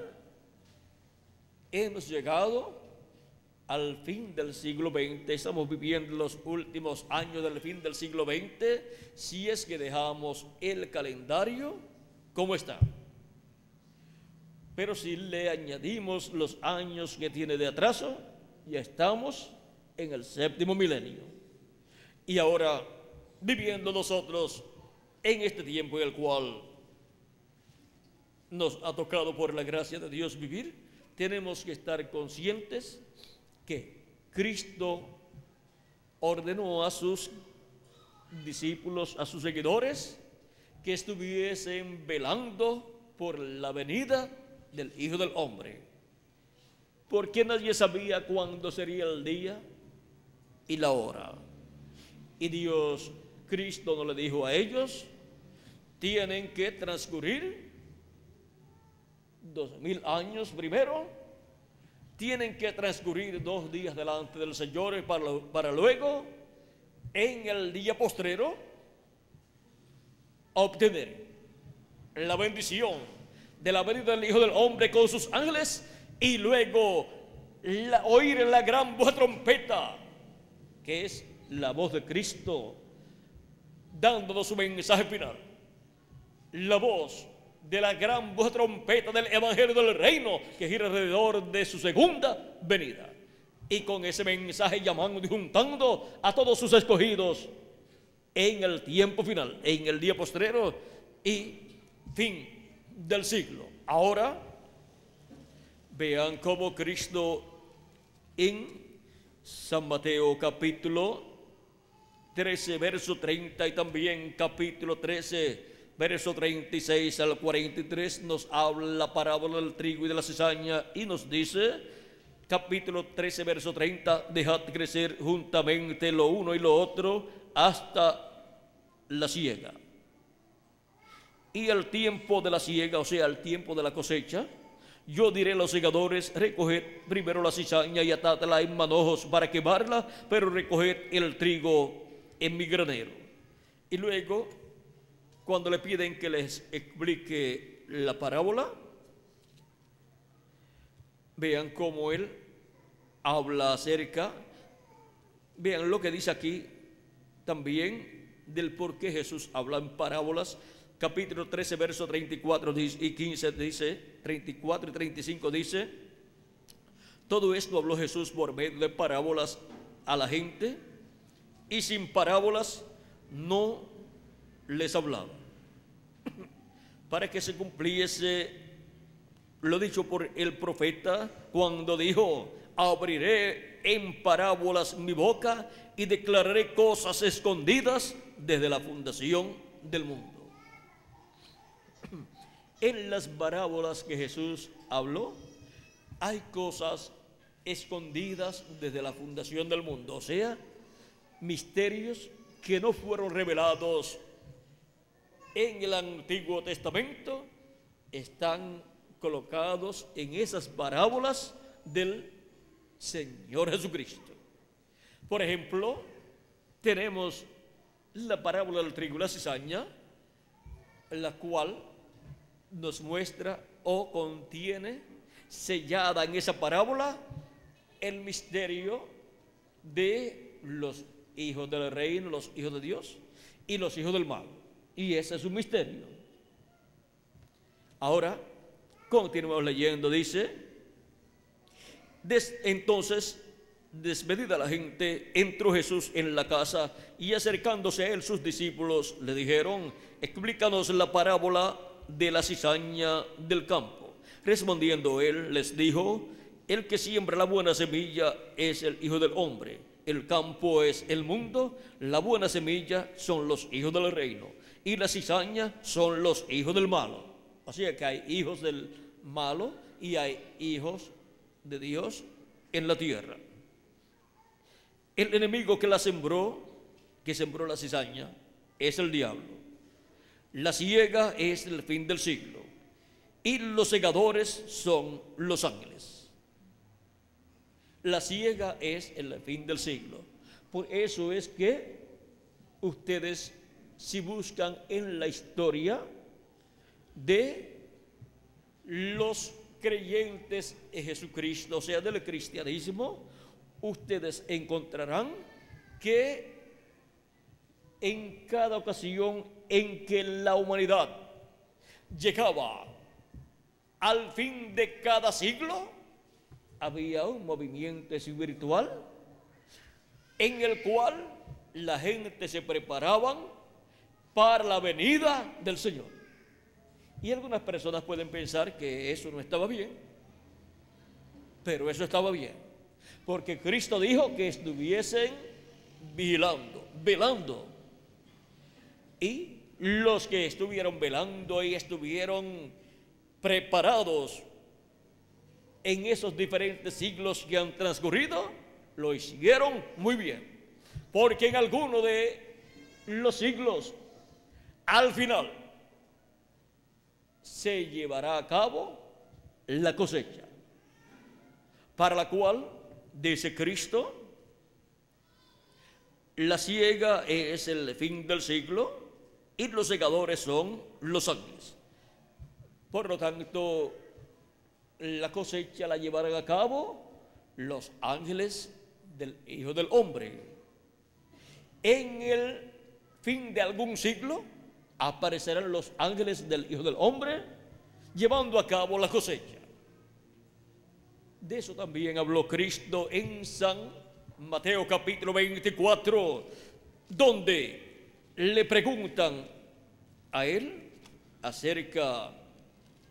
hemos llegado al fin del siglo XX. Estamos viviendo los últimos años del fin del siglo XX, si es que dejamos el calendario como está. Pero si le añadimos los años que tiene de atraso, ya estamos en el 7º milenio. Y ahora, viviendo nosotros en este tiempo en el cual nos ha tocado por la gracia de Dios vivir, tenemos que estar conscientes que Cristo ordenó a sus discípulos, a sus seguidores, que estuviesen velando por la venida del Hijo del Hombre, porque nadie sabía cuándo sería el día y la hora. Y Dios, Cristo, no le dijo a ellos: tienen que transcurrir 2000 años primero, tienen que transcurrir 2 días delante del Señor para luego, en el día postrero, obtener la bendición de la venida del Hijo del Hombre con sus ángeles, y luego oír la gran voz de trompeta, que es la voz de Cristo dándonos su mensaje final, la voz de la gran voz de trompeta del Evangelio del Reino, que gira alrededor de su segunda venida, y con ese mensaje llamando y juntando a todos sus escogidos en el tiempo final, en el día postrero y fin del siglo. Ahora vean cómo Cristo en San Mateo capítulo 13 verso 30 y también capítulo 13 verso 36 al 43 nos habla la parábola del trigo y de la cizaña, y nos dice, capítulo 13 verso 30: dejad crecer juntamente lo uno y lo otro hasta la siega. Y el tiempo de la siega, o sea, el tiempo de la cosecha, yo diré a los segadores: recoged primero la cizaña y atadla en manojos para quemarla, pero recoged el trigo en mi granero. Y luego, cuando le piden que les explique la parábola, vean cómo él habla acerca, vean lo que dice aquí también del por qué Jesús habla en parábolas. Capítulo 13, verso 34 y 15 dice, 34 y 35 dice: todo esto habló Jesús por medio de parábolas a la gente, y sin parábolas no les hablaba, para que se cumpliese lo dicho por el profeta cuando dijo: abriré en parábolas mi boca y declararé cosas escondidas desde la fundación del mundo. En las parábolas que Jesús habló hay cosas escondidas desde la fundación del mundo, o sea, misterios que no fueron revelados en el Antiguo Testamento, están colocados en esas parábolas del Señor Jesucristo. Por ejemplo, tenemos la parábola del trigo y la cizaña, la cual nos muestra o contiene sellada en esa parábola el misterio de los hijos del reino, los hijos de Dios y los hijos del mal. Y ese es un misterio. Ahora, continuamos leyendo, dice, entonces, despedida la gente, entró Jesús en la casa y acercándose a él sus discípulos le dijeron, explícanos la parábola de la cizaña del campo. Respondiendo él les dijo, el que siembra la buena semilla es el Hijo del Hombre, el campo es el mundo, la buena semilla son los hijos del reino y la cizaña son los hijos del malo. O sea que hay hijos del malo y hay hijos de Dios en la tierra. El enemigo que sembró la cizaña, es el diablo. La siega es el fin del siglo. Y los segadores son los ángeles. La siega es el fin del siglo. Por eso es que ustedes, si buscan en la historia de los creyentes en Jesucristo, o sea, del cristianismo, ustedes encontrarán que en cada ocasión en que la humanidad llegaba al fin de cada siglo, había un movimiento espiritual en el cual la gente se preparaba para la venida del Señor. Y algunas personas pueden pensar que eso no estaba bien, pero eso estaba bien. Porque Cristo dijo que estuviesen velando. Y los que estuvieron velando y estuvieron preparados en esos diferentes siglos que han transcurrido, lo hicieron muy bien. Porque en alguno de los siglos, al final, se llevará a cabo la cosecha, para la cual, dice Cristo, la siega es el fin del siglo y los segadores son los ángeles. Por lo tanto, la cosecha la llevarán a cabo los ángeles del Hijo del Hombre. En el fin de algún siglo aparecerán los ángeles del Hijo del Hombre llevando a cabo la cosecha. De eso también habló Cristo en San Mateo capítulo 24, donde le preguntan a él acerca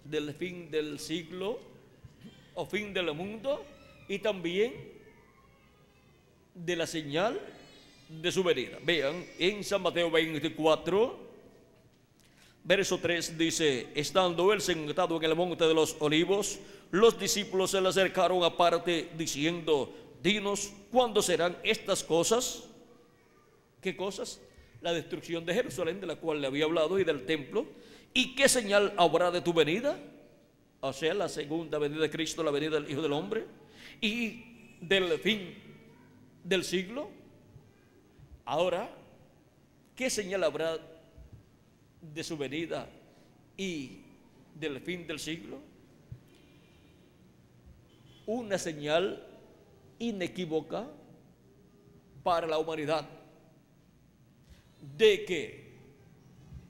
del fin del siglo o fin del mundo y también de la señal de su venida. Vean, en San Mateo 24, verso 3 dice, estando él sentado en el monte de los olivos, los discípulos se le acercaron aparte diciendo, dinos, ¿cuándo serán estas cosas? ¿Qué cosas? La destrucción de Jerusalén, de la cual le había hablado, y del templo. ¿Y qué señal habrá de tu venida? O sea, la segunda venida de Cristo, la venida del Hijo del Hombre, y del fin del siglo. Ahora, ¿qué señal habrá de su venida y del fin del siglo? Una señal inequívoca para la humanidad de que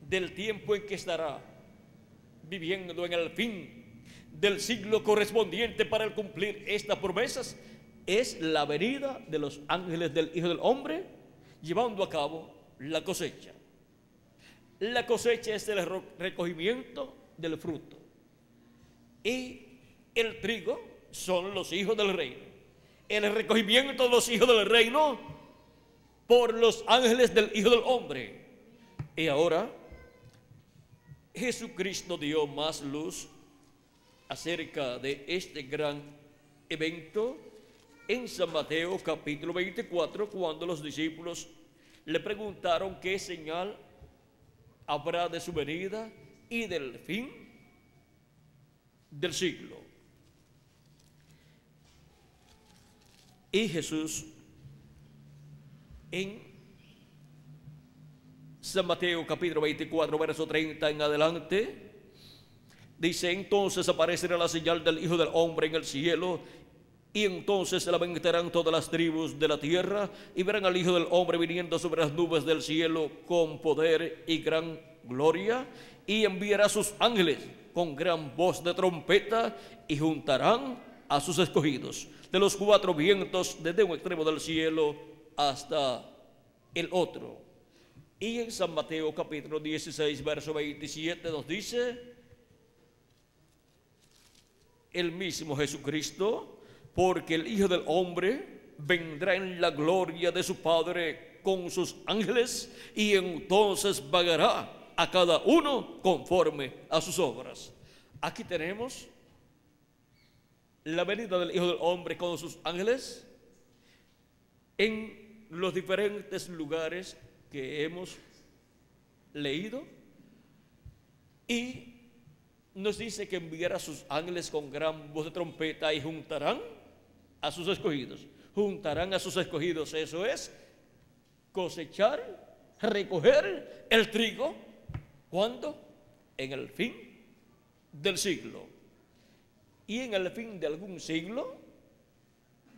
del tiempo en que estará viviendo en el fin del siglo correspondiente para el cumplir estas promesas es la venida de los ángeles del Hijo del Hombre llevando a cabo la cosecha. La cosecha es el recogimiento del fruto y el trigo son los hijos del reino. El recogimiento de los hijos del reino por los ángeles del Hijo del Hombre. Y ahora Jesucristo dio más luz acerca de este gran evento en San Mateo capítulo 24, cuando los discípulos le preguntaron qué señal habrá de su venida y del fin del siglo. Y Jesús en San Mateo capítulo 24, verso 30 en adelante, dice, entonces aparecerá la señal del Hijo del Hombre en el cielo, y entonces se lamentarán todas las tribus de la tierra, y verán al Hijo del Hombre viniendo sobre las nubes del cielo con poder y gran gloria, y enviará a sus ángeles con gran voz de trompeta, y juntarán a sus escogidos de los cuatro vientos, desde un extremo del cielo hasta el otro. Y en San Mateo capítulo 16, verso 27 nos dice el mismo Jesucristo: porque el Hijo del Hombre vendrá en la gloria de su Padre con sus ángeles, y entonces pagará a cada uno conforme a sus obras. Aquí tenemos la venida del Hijo del Hombre con sus ángeles en los diferentes lugares que hemos leído, y nos dice que enviará a sus ángeles con gran voz de trompeta y juntarán a sus escogidos. Juntarán a sus escogidos, eso es cosechar, recoger el trigo. ¿Cuándo? En el fin del siglo. Y en el fin de algún siglo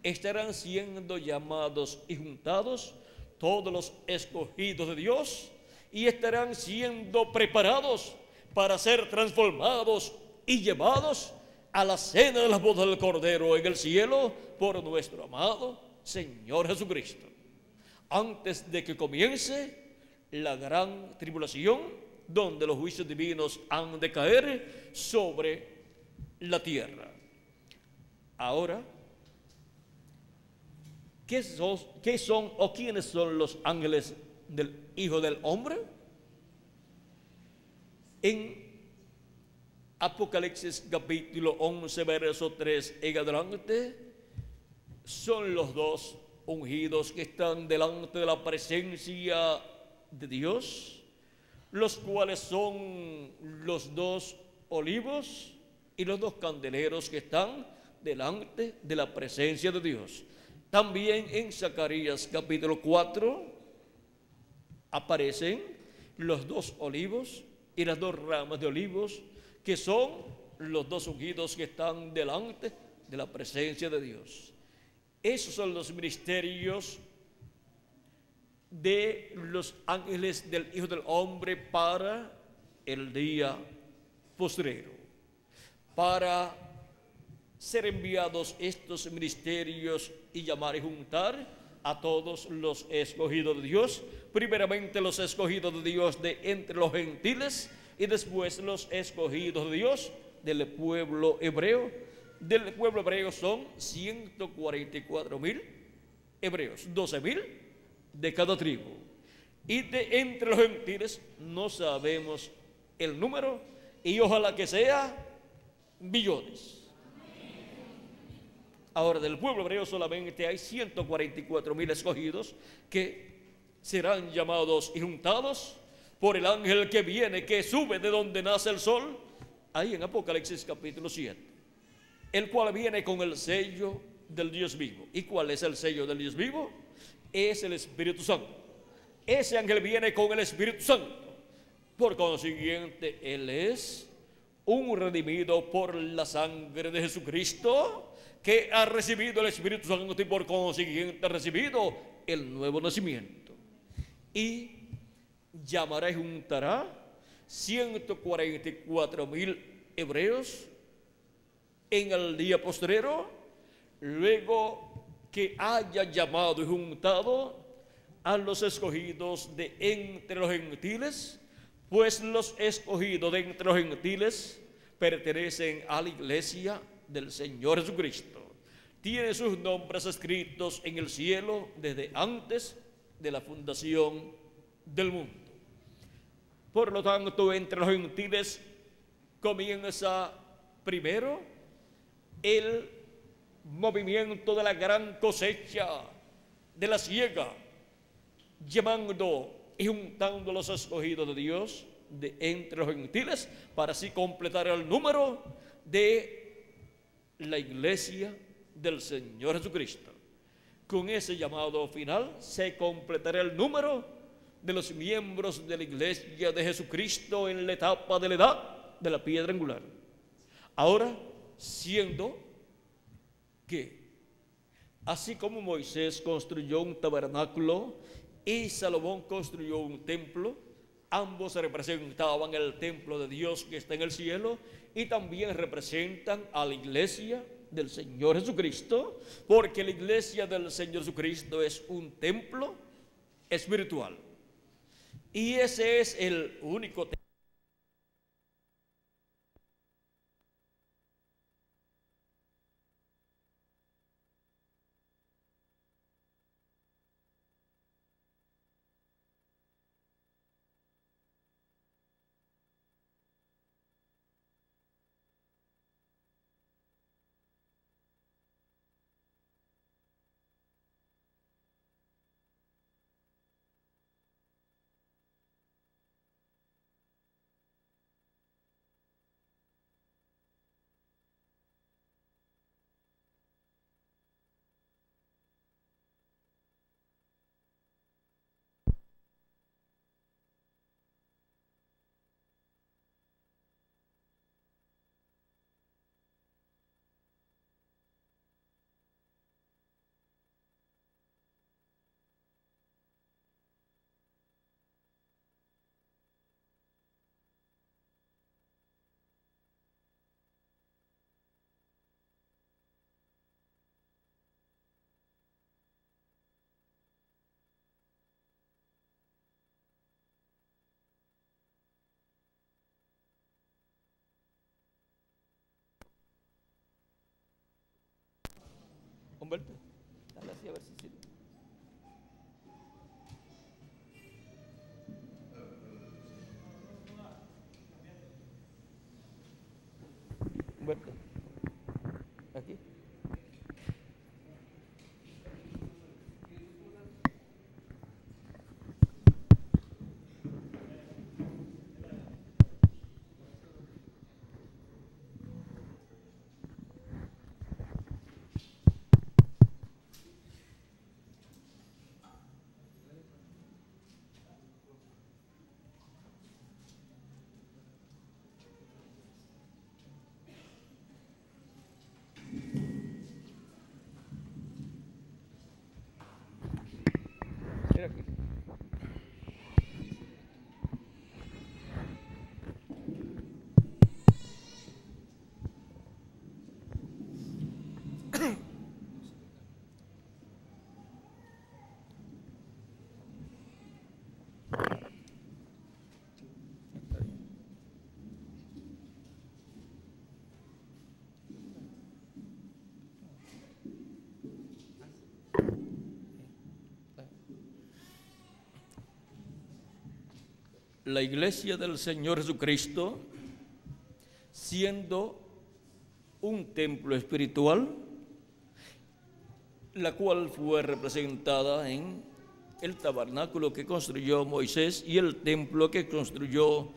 estarán siendo llamados y juntados todos los escogidos de Dios, y estarán siendo preparados para ser transformados y llevados a la cena de las bodas del Cordero en el cielo por nuestro amado Señor Jesucristo, antes de que comience la gran tribulación, donde los juicios divinos han de caer sobre la tierra. Ahora, ¿qué son o quiénes son los ángeles del Hijo del Hombre? En Apocalipsis capítulo 11, verso 3 en adelante, son los dos ungidos que están delante de la presencia de Dios, los cuales son los dos olivos y los dos candeleros que están delante de la presencia de Dios. También en Zacarías capítulo 4 aparecen los dos olivos y las dos ramas de olivos, que son los dos ungidos que están delante de la presencia de Dios. Esos son los ministerios de los ángeles del Hijo del Hombre para el día postrero. Para ser enviados estos ministerios y llamar y juntar a todos los escogidos de Dios, primeramente los escogidos de Dios de entre los gentiles, y después los escogidos de Dios del pueblo hebreo. Del pueblo hebreo son 144,000 hebreos, 12,000 de cada tribu. Y de entre los gentiles no sabemos el número, y ojalá que sea billones. Ahora, del pueblo hebreo solamente hay 144,000 escogidos que serán llamados y juntados por el ángel que viene, que sube de donde nace el sol, ahí en Apocalipsis capítulo 7, el cual viene con el sello del Dios vivo. ¿Y cuál es el sello del Dios vivo? Es el Espíritu Santo. Ese ángel viene con el Espíritu Santo. Por consiguiente, él es un redimido por la sangre de Jesucristo, que ha recibido el Espíritu Santo y por consiguiente ha recibido el nuevo nacimiento. Y llamará y juntará 144,000 hebreos en el día postrero, luego que haya llamado y juntado a los escogidos de entre los gentiles, pues los escogidos de entre los gentiles pertenecen a la iglesia del Señor Jesucristo. Tienen sus nombres escritos en el cielo desde antes de la fundación del mundo. Por lo tanto, entre los gentiles comienza primero el movimiento de la gran cosecha, de la siega, llamando y juntando a los escogidos de Dios de entre los gentiles, para así completar el número de la iglesia del Señor Jesucristo. Con ese llamado final se completará el número de los miembros de la iglesia de Jesucristo en la etapa de la edad de la piedra angular. Ahora, siendo que así como Moisés construyó un tabernáculo y Salomón construyó un templo, ambos representaban el templo de Dios que está en el cielo y también representan a la iglesia del Señor Jesucristo, porque la iglesia del Señor Jesucristo es un templo espiritual. Y ese es el único templo. Humberto, dale así a ver si sirve. Humberto, aquí. Mira aquí. La iglesia del Señor Jesucristo, siendo un templo espiritual, la cual fue representada en el tabernáculo que construyó Moisés y el templo que construyó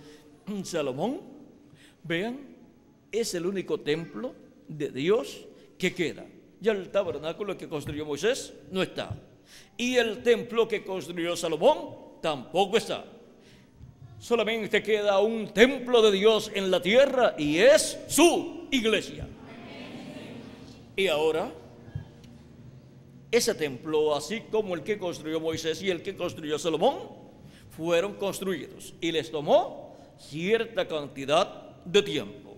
Salomón. Vean, es el único templo de Dios que queda. Ya el tabernáculo que construyó Moisés no está, y el templo que construyó Salomón tampoco está. Solamente queda un templo de Dios en la tierra y es su iglesia. Y ahora, ese templo, así como el que construyó Moisés y el que construyó Salomón, fueron construidos y les tomó cierta cantidad de tiempo.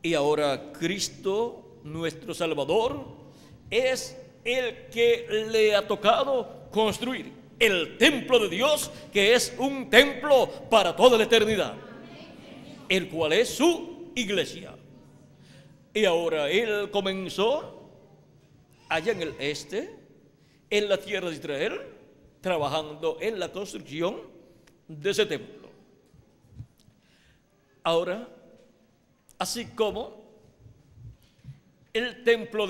Y ahora Cristo, nuestro Salvador, es el que le ha tocado construir el templo de Dios, que es un templo para toda la eternidad, el cual es su iglesia. Y ahora Él comenzó allá en el este, en la tierra de Israel, trabajando en la construcción de ese templo. Ahora, así como el templo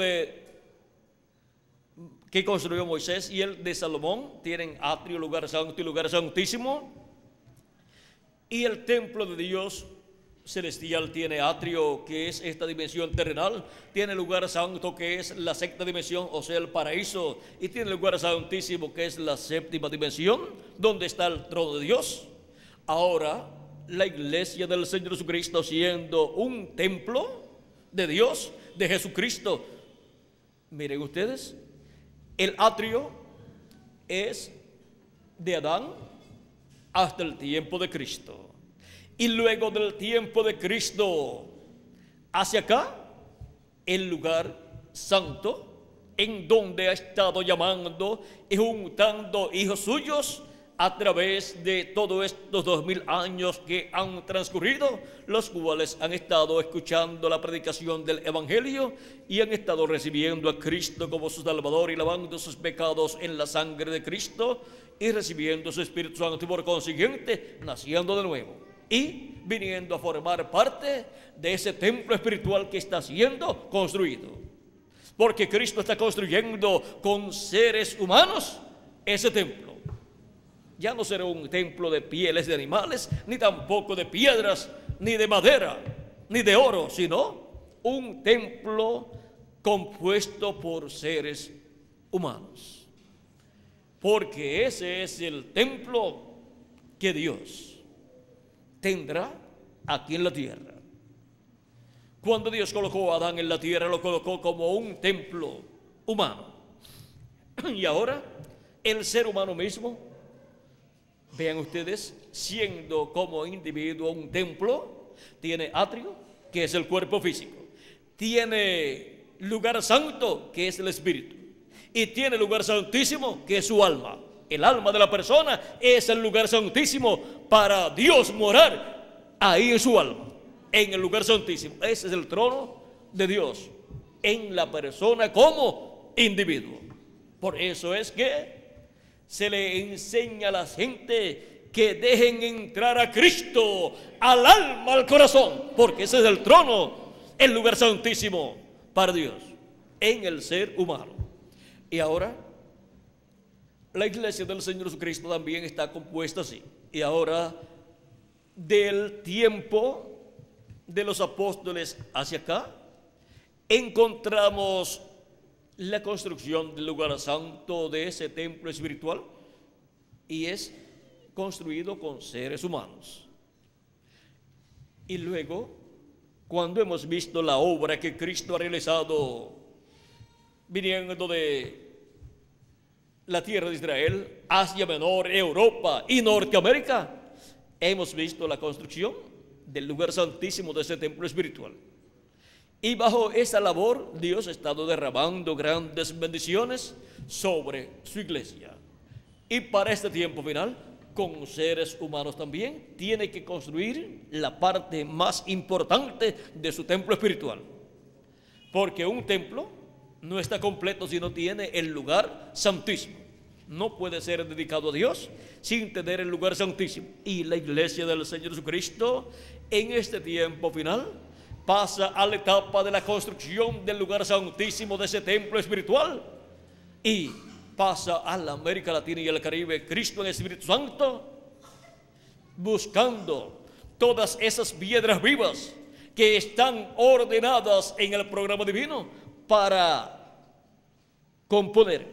que construyó Moisés y el de Salomón tienen atrio, lugar santo y lugar santísimo, y el templo de Dios celestial tiene atrio, que es esta dimensión terrenal, tiene lugar santo, que es la sexta dimensión, o sea el paraíso, y tiene lugar santísimo, que es la séptima dimensión, donde está el trono de Dios. Ahora la iglesia del Señor Jesucristo, siendo un templo de Dios, de Jesucristo, miren ustedes, el atrio es de Adán, hasta el tiempo de Cristo. Y luego del tiempo de Cristo hacia acá, el lugar santo, en donde ha estado llamando y juntando hijos suyos a través de todos estos 2000 años que han transcurrido, los cuales han estado escuchando la predicación del Evangelio y han estado recibiendo a Cristo como su Salvador y lavando sus pecados en la sangre de Cristo y recibiendo su Espíritu Santo y por consiguiente naciendo de nuevo y viniendo a formar parte de ese templo espiritual que está siendo construido. Porque Cristo está construyendo con seres humanos ese templo. Ya no será un templo de pieles de animales, ni tampoco de piedras, ni de madera, ni de oro, sino un templo compuesto por seres humanos. Porque ese es el templo que Dios tendrá aquí en la tierra. Cuando Dios colocó a Adán en la tierra, lo colocó como un templo humano. Y ahora, el ser humano mismo, vean ustedes, siendo como individuo un templo, tiene atrio, que es el cuerpo físico, tiene lugar santo, que es el espíritu, y tiene lugar santísimo, que es su alma. El alma de la persona es el lugar santísimo para Dios morar ahí en su alma, en el lugar santísimo. Ese es el trono de Dios en la persona como individuo. Por eso es que se le enseña a la gente que dejen entrar a Cristo al alma, al corazón, porque ese es el trono, el lugar santísimo para Dios en el ser humano. Y ahora la iglesia del Señor Jesucristo también está compuesta así. Y ahora, del tiempo de los apóstoles hacia acá, encontramos la construcción del lugar santo de ese templo espiritual, y es construido con seres humanos. Y luego, cuando hemos visto la obra que Cristo ha realizado viniendo de la tierra de Israel, Asia Menor, Europa y Norteamérica, hemos visto la construcción del lugar santísimo de ese templo espiritual. Y bajo esa labor, Dios ha estado derramando grandes bendiciones sobre su iglesia. Y para este tiempo final, con seres humanos también, tiene que construir la parte más importante de su templo espiritual. Porque un templo no está completo si no tiene el lugar santísimo. No puede ser dedicado a Dios sin tener el lugar santísimo. Y la iglesia del Señor Jesucristo en este tiempo final pasa a la etapa de la construcción del lugar santísimo de ese templo espiritual y pasa a la América Latina y el Caribe, Cristo en el Espíritu Santo, buscando todas esas piedras vivas que están ordenadas en el programa divino para componer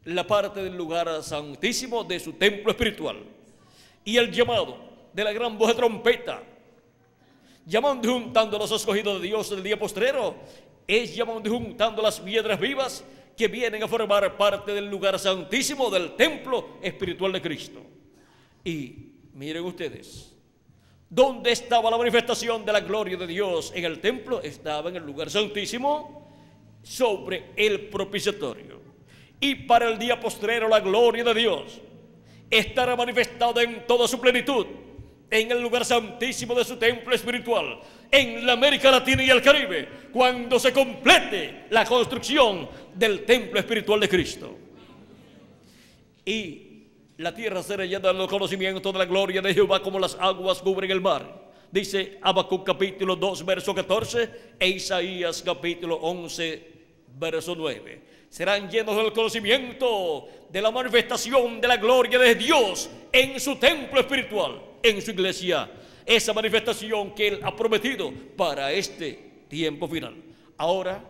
la parte del lugar santísimo de su templo espiritual. Y el llamado de la gran voz de trompeta, llamando y juntando a los escogidos de Dios del día postrero, es llamando y juntando las piedras vivas que vienen a formar parte del lugar santísimo del templo espiritual de Cristo. Y miren ustedes, ¿dónde estaba la manifestación de la gloria de Dios en el templo? Estaba en el lugar santísimo, sobre el propiciatorio. Y para el día postrero la gloria de Dios estará manifestada en toda su plenitud en el lugar santísimo de su templo espiritual, en la América Latina y el Caribe, cuando se complete la construcción del templo espiritual de Cristo. Y la tierra será llena del conocimiento de la gloria de Jehová como las aguas cubren el mar. Dice Habacuc capítulo 2 verso 14 e Isaías capítulo 11 verso 9. Serán llenos del conocimiento de la manifestación de la gloria de Dios en su templo espiritual, en su iglesia, esa manifestación que Él ha prometido para este tiempo final. Ahora,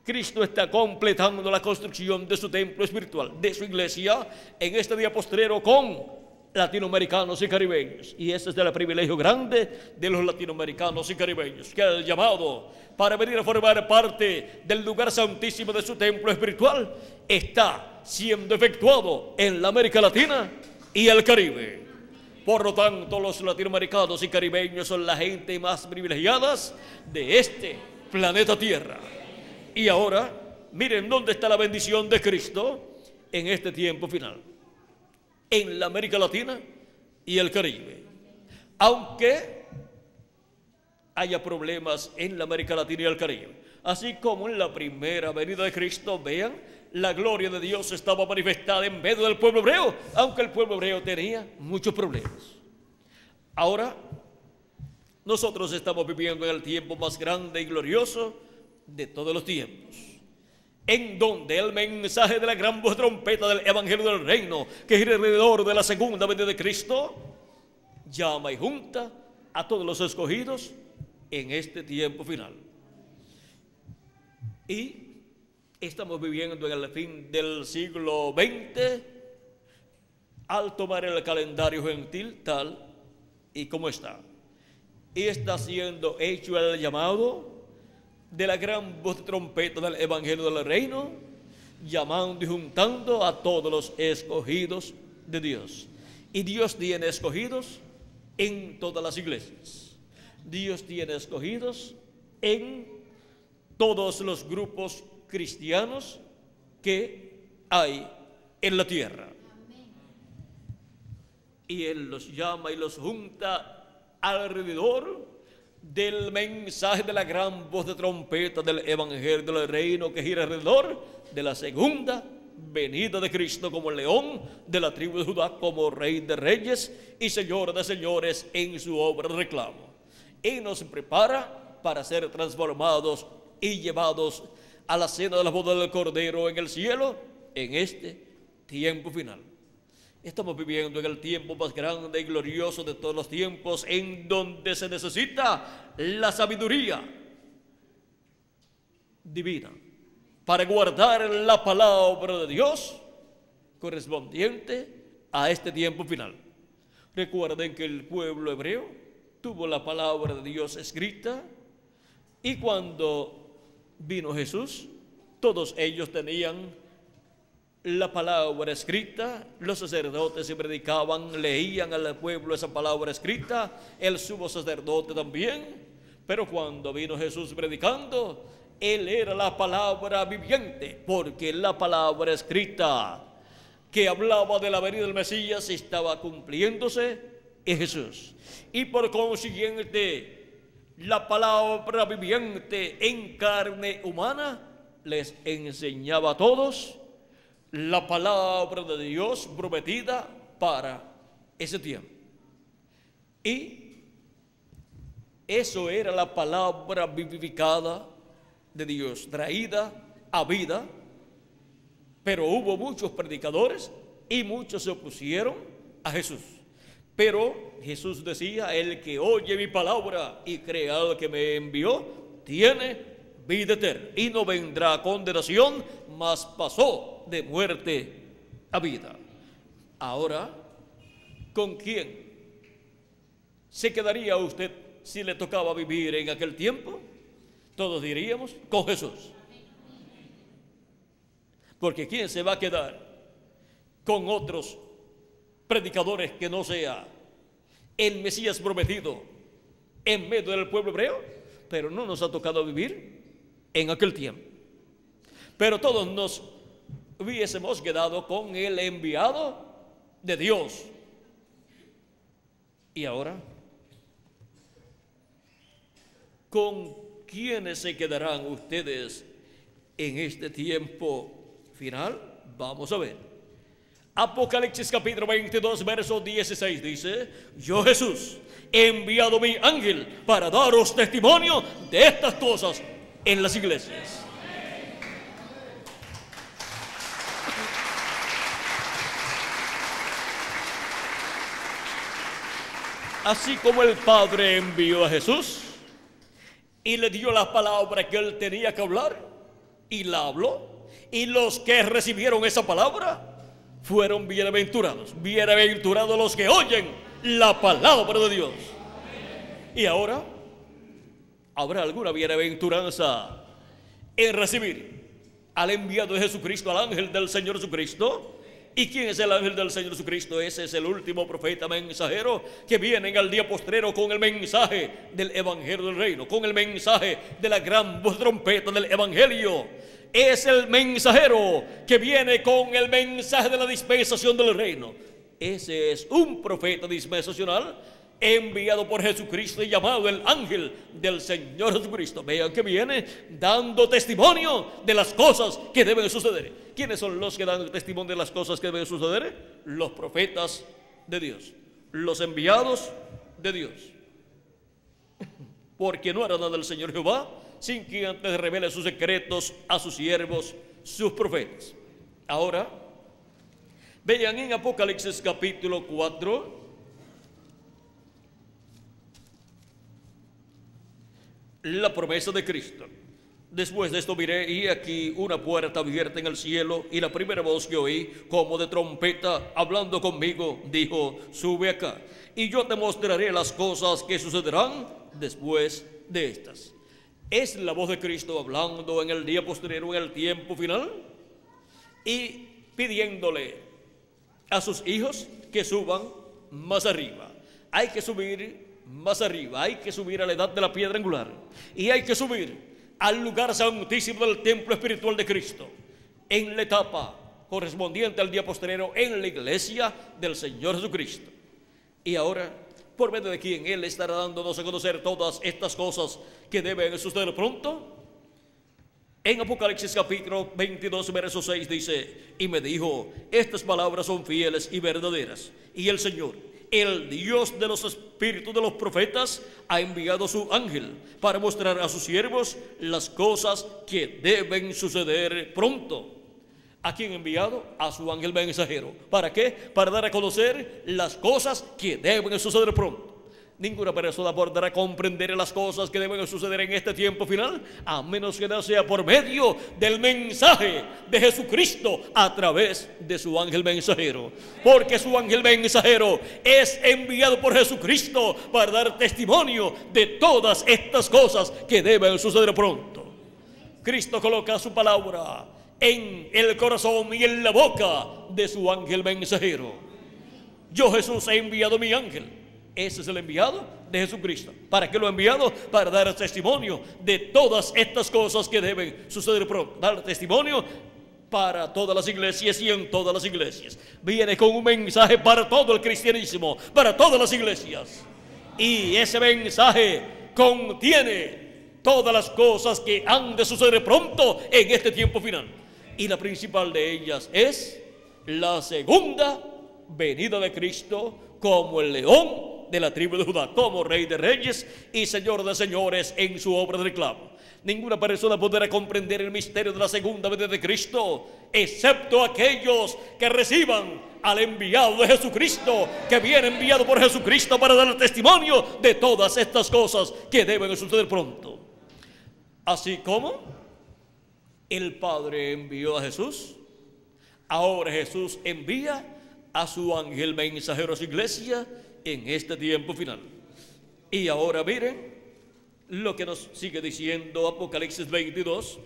Cristo está completando la construcción de su templo espiritual, de su iglesia, en este día postrero con latinoamericanos y caribeños. Y ese es el privilegio grande de los latinoamericanos y caribeños, que el llamado para venir a formar parte del lugar santísimo de su templo espiritual está siendo efectuado en la América Latina y el Caribe. Por lo tanto, los latinoamericanos y caribeños son la gente más privilegiadas de este planeta Tierra. Y ahora, miren dónde está la bendición de Cristo en este tiempo final. En la América Latina y el Caribe. Aunque haya problemas en la América Latina y el Caribe, así como en la primera venida de Cristo, vean, la gloria de Dios estaba manifestada en medio del pueblo hebreo, aunque el pueblo hebreo tenía muchos problemas. Ahora, nosotros estamos viviendo en el tiempo más grande y glorioso de todos los tiempos, en donde el mensaje de la gran voz de trompeta del Evangelio del Reino, que gira alrededor de la segunda venida de Cristo, llama y junta a todos los escogidos en este tiempo final. Y estamos viviendo en el fin del siglo XX al tomar el calendario gentil tal y como está. Y está siendo hecho el llamado de la gran voz de trompeta del Evangelio del Reino, llamando y juntando a todos los escogidos de Dios. Y Dios tiene escogidos en todas las iglesias. Dios tiene escogidos en todos los grupos cristianos que hay en la tierra. Y Él los llama y los junta alrededor del mensaje de la gran voz de trompeta del Evangelio del Reino, que gira alrededor de la segunda venida de Cristo como león de la tribu de Judá, como Rey de reyes y Señor de señores en su obra de reclamo. Y nos prepara para ser transformados y llevados a la cena de la boda del Cordero en el cielo en este tiempo final. Estamos viviendo en el tiempo más grande y glorioso de todos los tiempos, en donde se necesita la sabiduría divina para guardar la palabra de Dios correspondiente a este tiempo final. Recuerden que el pueblo hebreo tuvo la palabra de Dios escrita, y cuando vino Jesús, todos ellos tenían la palabra escrita. Los sacerdotes se predicaban, leían al pueblo esa palabra escrita, el sumo sacerdote también. Pero cuando vino Jesús predicando, Él era la palabra viviente, porque la palabra escrita que hablaba de la venida del Mesías estaba cumpliéndose en Jesús. Y por consiguiente, la palabra viviente en carne humana les enseñaba a todos la palabra de Dios prometida para ese tiempo. Y eso era la palabra vivificada de Dios, traída a vida. Pero hubo muchos predicadores y muchos se opusieron a Jesús. Pero Jesús decía: el que oye mi palabra y crea al que me envió, tiene vida eterna y no vendrá a condenación, mas pasó de muerte a vida. Ahora, ¿con quién se quedaría usted si le tocaba vivir en aquel tiempo? Todos diríamos: con Jesús. Porque ¿quién se va a quedar con otros predicadores que no sea el Mesías prometido en medio del pueblo hebreo? Pero no nos ha tocado vivir en aquel tiempo. Pero todos nos hubiésemos quedado con el enviado de Dios. Y ahora, ¿con quiénes se quedarán ustedes en este tiempo final? Vamos a ver. Apocalipsis capítulo 22, verso 16 dice: yo, Jesús, he enviado mi ángel para daros testimonio de estas cosas en las iglesias. Así como el Padre envió a Jesús y le dio la palabra que él tenía que hablar, y la habló, y los que recibieron esa palabra fueron bienaventurados. Bienaventurados los que oyen la palabra de Dios. Y ahora, ¿habrá alguna bienaventuranza en recibir al enviado de Jesucristo, al ángel del Señor Jesucristo? ¿Y quién es el ángel del Señor Jesucristo? Ese es el último profeta mensajero que viene en el día postrero con el mensaje del evangelio del reino, con el mensaje de la gran voz trompeta del evangelio. Es el mensajero que viene con el mensaje de la dispensación del reino. Ese es un profeta dispensacional enviado por Jesucristo y llamado el ángel del Señor Jesucristo. Vean que viene dando testimonio de las cosas que deben suceder. ¿Quiénes son los que dan testimonio de las cosas que deben suceder? Los profetas de Dios, los enviados de Dios. Porque no hará nada el Señor Jehová sin que antes revele sus secretos a sus siervos, sus profetas. Ahora, vean en Apocalipsis capítulo 4, la promesa de Cristo. Después de esto miré y aquí una puerta abierta en el cielo, y la primera voz que oí como de trompeta hablando conmigo dijo: sube acá y yo te mostraré las cosas que sucederán después de estas. Es la voz de Cristo hablando en el día posterior, en el tiempo final, y pidiéndole a sus hijos que suban más arriba. Hay que subir más arriba, hay que subir a la edad de la piedra angular, y hay que subir al lugar santísimo del templo espiritual de Cristo, en la etapa correspondiente al día posterior, en la iglesia del Señor Jesucristo. Y ahora, por medio de quien Él estará dándonos a conocer todas estas cosas que deben suceder pronto. En Apocalipsis capítulo 22, verso 6 dice: y me dijo, estas palabras son fieles y verdaderas, y el Señor, el Dios de los espíritus de los profetas, ha enviado su ángel para mostrar a sus siervos las cosas que deben suceder pronto. ¿A quién ha enviado? A su ángel mensajero. ¿Para qué? Para dar a conocer las cosas que deben suceder pronto. Ninguna persona podrá comprender las cosas que deben suceder en este tiempo final, a menos que no sea por medio del mensaje de Jesucristo a través de su ángel mensajero. Porque su ángel mensajero es enviado por Jesucristo para dar testimonio de todas estas cosas que deben suceder pronto. Cristo coloca su palabra en el corazón y en la boca de su ángel mensajero. Yo, Jesús, he enviado mi ángel. Ese es el enviado de Jesucristo. ¿Para qué lo ha enviado? Para dar testimonio de todas estas cosas que deben suceder pronto. Dar testimonio para todas las iglesias y en todas las iglesias. Viene con un mensaje para todo el cristianismo, para todas las iglesias. Y ese mensaje contiene todas las cosas que han de suceder pronto en este tiempo final. Y la principal de ellas es la segunda venida de Cristo como el león de la tribu de Judá, como Rey de Reyes y Señor de Señores en su obra de reclamo. Ninguna persona podrá comprender el misterio de la segunda venida de Cristo, excepto aquellos que reciban al enviado de Jesucristo, que viene enviado por Jesucristo para dar testimonio de todas estas cosas que deben suceder pronto. Así como el Padre envió a Jesús, ahora Jesús envía a su ángel mensajero a su iglesia en este tiempo final. Y ahora miren lo que nos sigue diciendo Apocalipsis 22.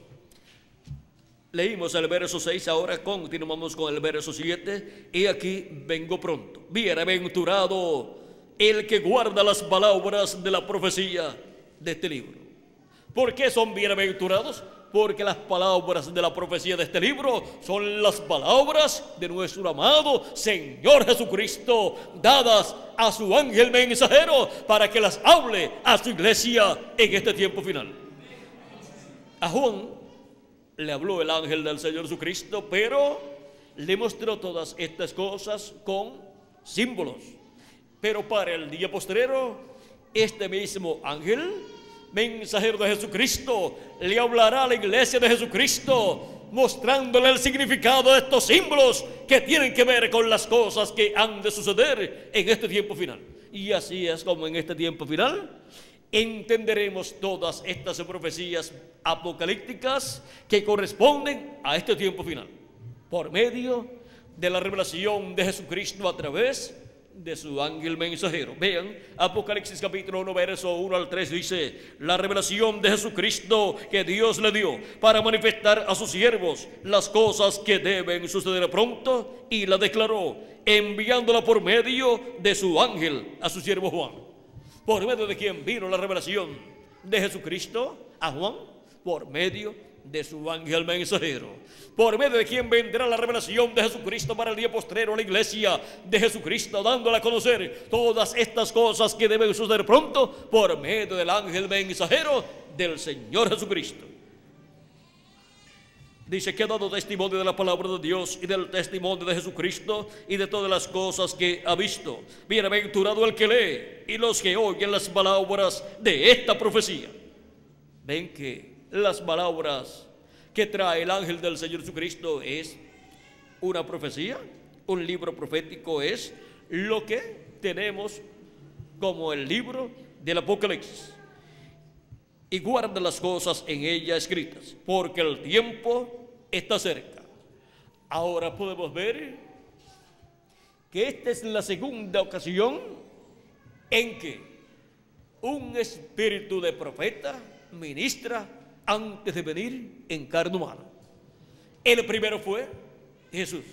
Leímos el verso 6, ahora continuamos con el verso 7. Y aquí vengo pronto. Bienaventurado el que guarda las palabras de la profecía de este libro. ¿Por qué son bienaventurados? Porque las palabras de la profecía de este libro son las palabras de nuestro amado Señor Jesucristo, dadas a su ángel mensajero para que las hable a su iglesia en este tiempo final. A Juan le habló el ángel del Señor Jesucristo, pero le mostró todas estas cosas con símbolos. Pero para el día postrero, este mismo ángel mensajero de Jesucristo le hablará a la iglesia de Jesucristo, mostrándole el significado de estos símbolos que tienen que ver con las cosas que han de suceder en este tiempo final. Y así es como en este tiempo final entenderemos todas estas profecías apocalípticas que corresponden a este tiempo final, por medio de la revelación de Jesucristo a través de su ángel mensajero. Vean, Apocalipsis capítulo 1, verso 1 al 3 dice: la revelación de Jesucristo que Dios le dio para manifestar a sus siervos las cosas que deben suceder pronto, y la declaró enviándola por medio de su ángel a su siervo Juan. ¿Por medio de quién vino la revelación de Jesucristo a Juan? Por medio de su ángel mensajero. ¿Por medio de quién vendrá la revelación de Jesucristo para el día postrero a la iglesia de Jesucristo, dándola a conocer todas estas cosas que deben suceder pronto? Por medio del ángel mensajero del Señor Jesucristo. Dice que ha dado testimonio de la palabra de Dios y del testimonio de Jesucristo y de todas las cosas que ha visto. Bienaventurado el que lee y los que oyen las palabras de esta profecía. Ven que las palabras que trae el ángel del Señor Jesucristo es una profecía, un libro profético, es lo que tenemos como el libro del Apocalipsis. Y guarda las cosas en ella escritas, porque el tiempo está cerca. Ahora podemos ver que esta es la segunda ocasión en que un espíritu de profeta ministra antes de venir en carne humana. El primero fue Jesús.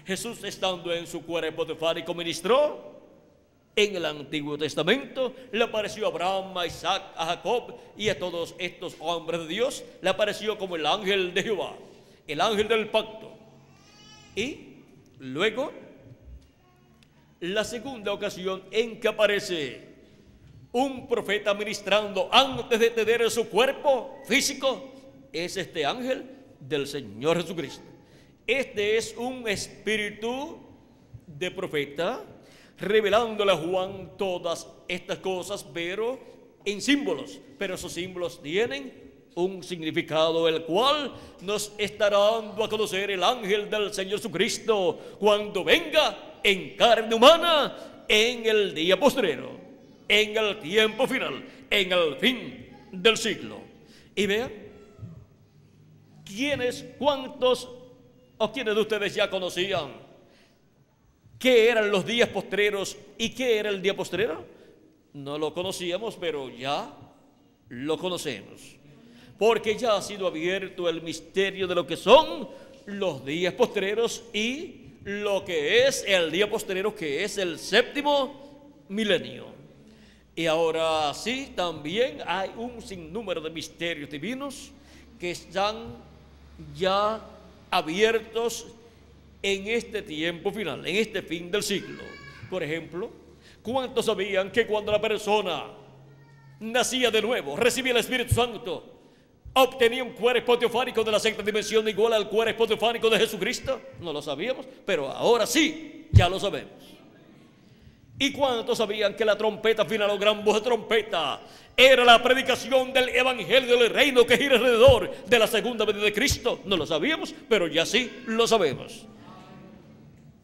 Jesús, estando en su cuerpo teofánico, ministró. En el Antiguo Testamento le apareció a Abraham, a Isaac, a Jacob y a todos estos hombres de Dios. Le apareció como el ángel de Jehová, el ángel del pacto. Y luego, la segunda ocasión en que aparece un profeta ministrando antes de tener su cuerpo físico, es este ángel del Señor Jesucristo. Este es un espíritu de profeta, revelándole a Juan todas estas cosas, pero en símbolos. Pero esos símbolos tienen un significado, el cual nos estará dando a conocer el ángel del Señor Jesucristo cuando venga en carne humana en el día postrero, en el tiempo final, en el fin del siglo. Y vean, ¿cuántos o quiénes de ustedes ya conocían qué eran los días postreros y qué era el día postrero? No lo conocíamos, pero ya lo conocemos, porque ya ha sido abierto el misterio de lo que son los días postreros y lo que es el día postrero, que es el séptimo milenio. Y ahora sí, también hay un sinnúmero de misterios divinos que están ya abiertos en este tiempo final, en este fin del siglo. Por ejemplo, ¿cuántos sabían que cuando la persona nacía de nuevo, recibía el Espíritu Santo, obtenía un cuerpo teofánico de la sexta dimensión igual al cuerpo teofánico de Jesucristo? No lo sabíamos, pero ahora sí, ya lo sabemos. ¿Y cuántos sabían que la trompeta final o gran voz de trompeta era la predicación del evangelio del reino que gira alrededor de la segunda venida de Cristo? No lo sabíamos, pero ya sí lo sabemos.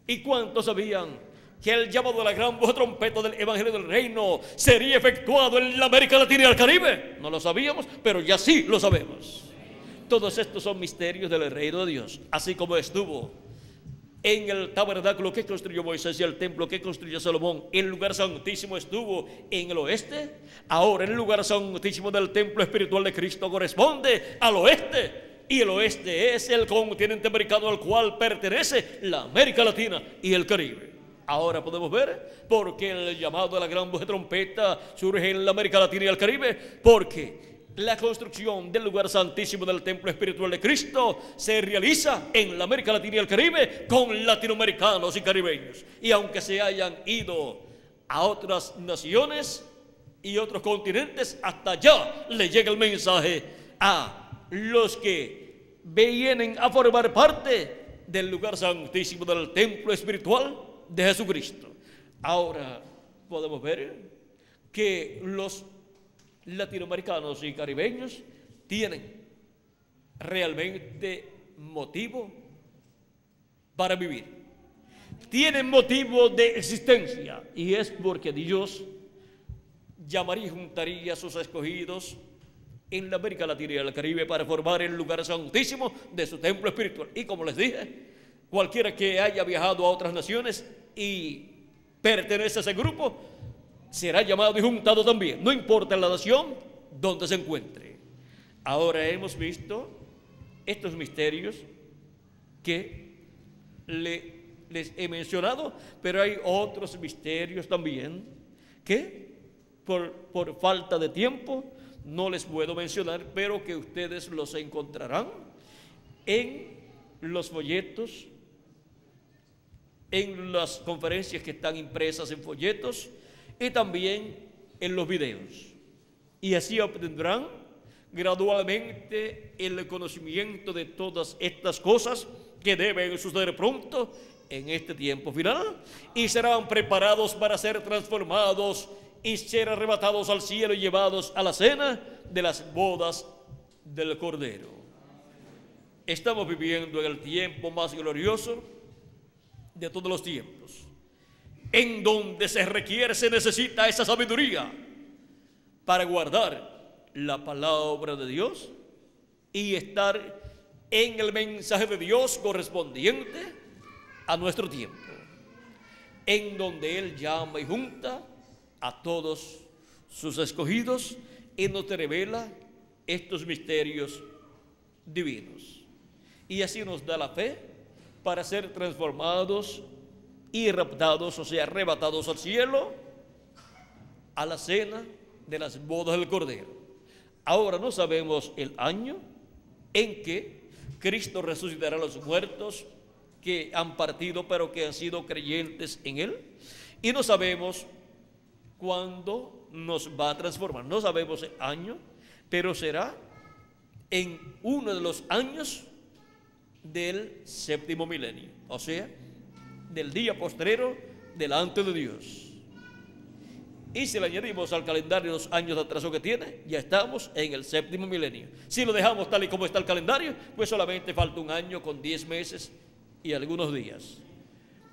¿Y cuántos sabían que el llamado de la gran voz de trompeta del evangelio del reino sería efectuado en la América Latina y el Caribe? No lo sabíamos, pero ya sí lo sabemos. Todos estos son misterios del reino de Dios, así como estuvo en el tabernáculo que construyó Moisés y el templo que construyó Salomón. El lugar santísimo estuvo en el oeste. Ahora el lugar santísimo del templo espiritual de Cristo corresponde al oeste. Y el oeste es el continente americano al cual pertenece la América Latina y el Caribe. Ahora podemos ver por qué el llamado de la gran voz de trompeta surge en la América Latina y el Caribe. Porque la construcción del lugar santísimo del templo espiritual de Cristo se realiza en la América Latina y el Caribe con latinoamericanos y caribeños. Y aunque se hayan ido a otras naciones y otros continentes, hasta allá le llega el mensaje a los que vienen a formar parte del lugar santísimo del templo espiritual de Jesucristo. Ahora podemos ver que los latinoamericanos y caribeños tienen realmente motivo para vivir, tienen motivo de existencia, y es porque Dios llamaría y juntaría a sus escogidos en la América Latina y el Caribe para formar el lugar santísimo de su templo espiritual. Y como les dije, cualquiera que haya viajado a otras naciones y pertenece a ese grupo, será llamado y juntado también, no importa la nación donde se encuentre. Ahora hemos visto estos misterios que les he mencionado, pero hay otros misterios también que por falta de tiempo no les puedo mencionar, pero que ustedes los encontrarán en los folletos, en las conferencias que están impresas en folletos y también en los videos. Y así obtendrán gradualmente el conocimiento de todas estas cosas que deben suceder pronto en este tiempo final, y serán preparados para ser transformados y ser arrebatados al cielo y llevados a la cena de las bodas del Cordero. Estamos viviendo en el tiempo más glorioso de todos los tiempos, en donde se necesita esa sabiduría para guardar la palabra de Dios y estar en el mensaje de Dios correspondiente a nuestro tiempo, en donde Él llama y junta a todos sus escogidos y nos revela estos misterios divinos. Y así nos da la fe para ser transformados y raptados, o sea, arrebatados al cielo, a la cena de las bodas del Cordero. Ahora no sabemos el año en que Cristo resucitará a los muertos que han partido, pero que han sido creyentes en Él. Y no sabemos cuándo nos va a transformar. No sabemos el año, pero será en uno de los años del séptimo milenio, o sea, del día postrero delante de Dios. Y si le añadimos al calendario los años de atraso que tiene, ya estamos en el séptimo milenio. Si lo dejamos tal y como está el calendario, pues solamente falta un año con 10 meses y algunos días.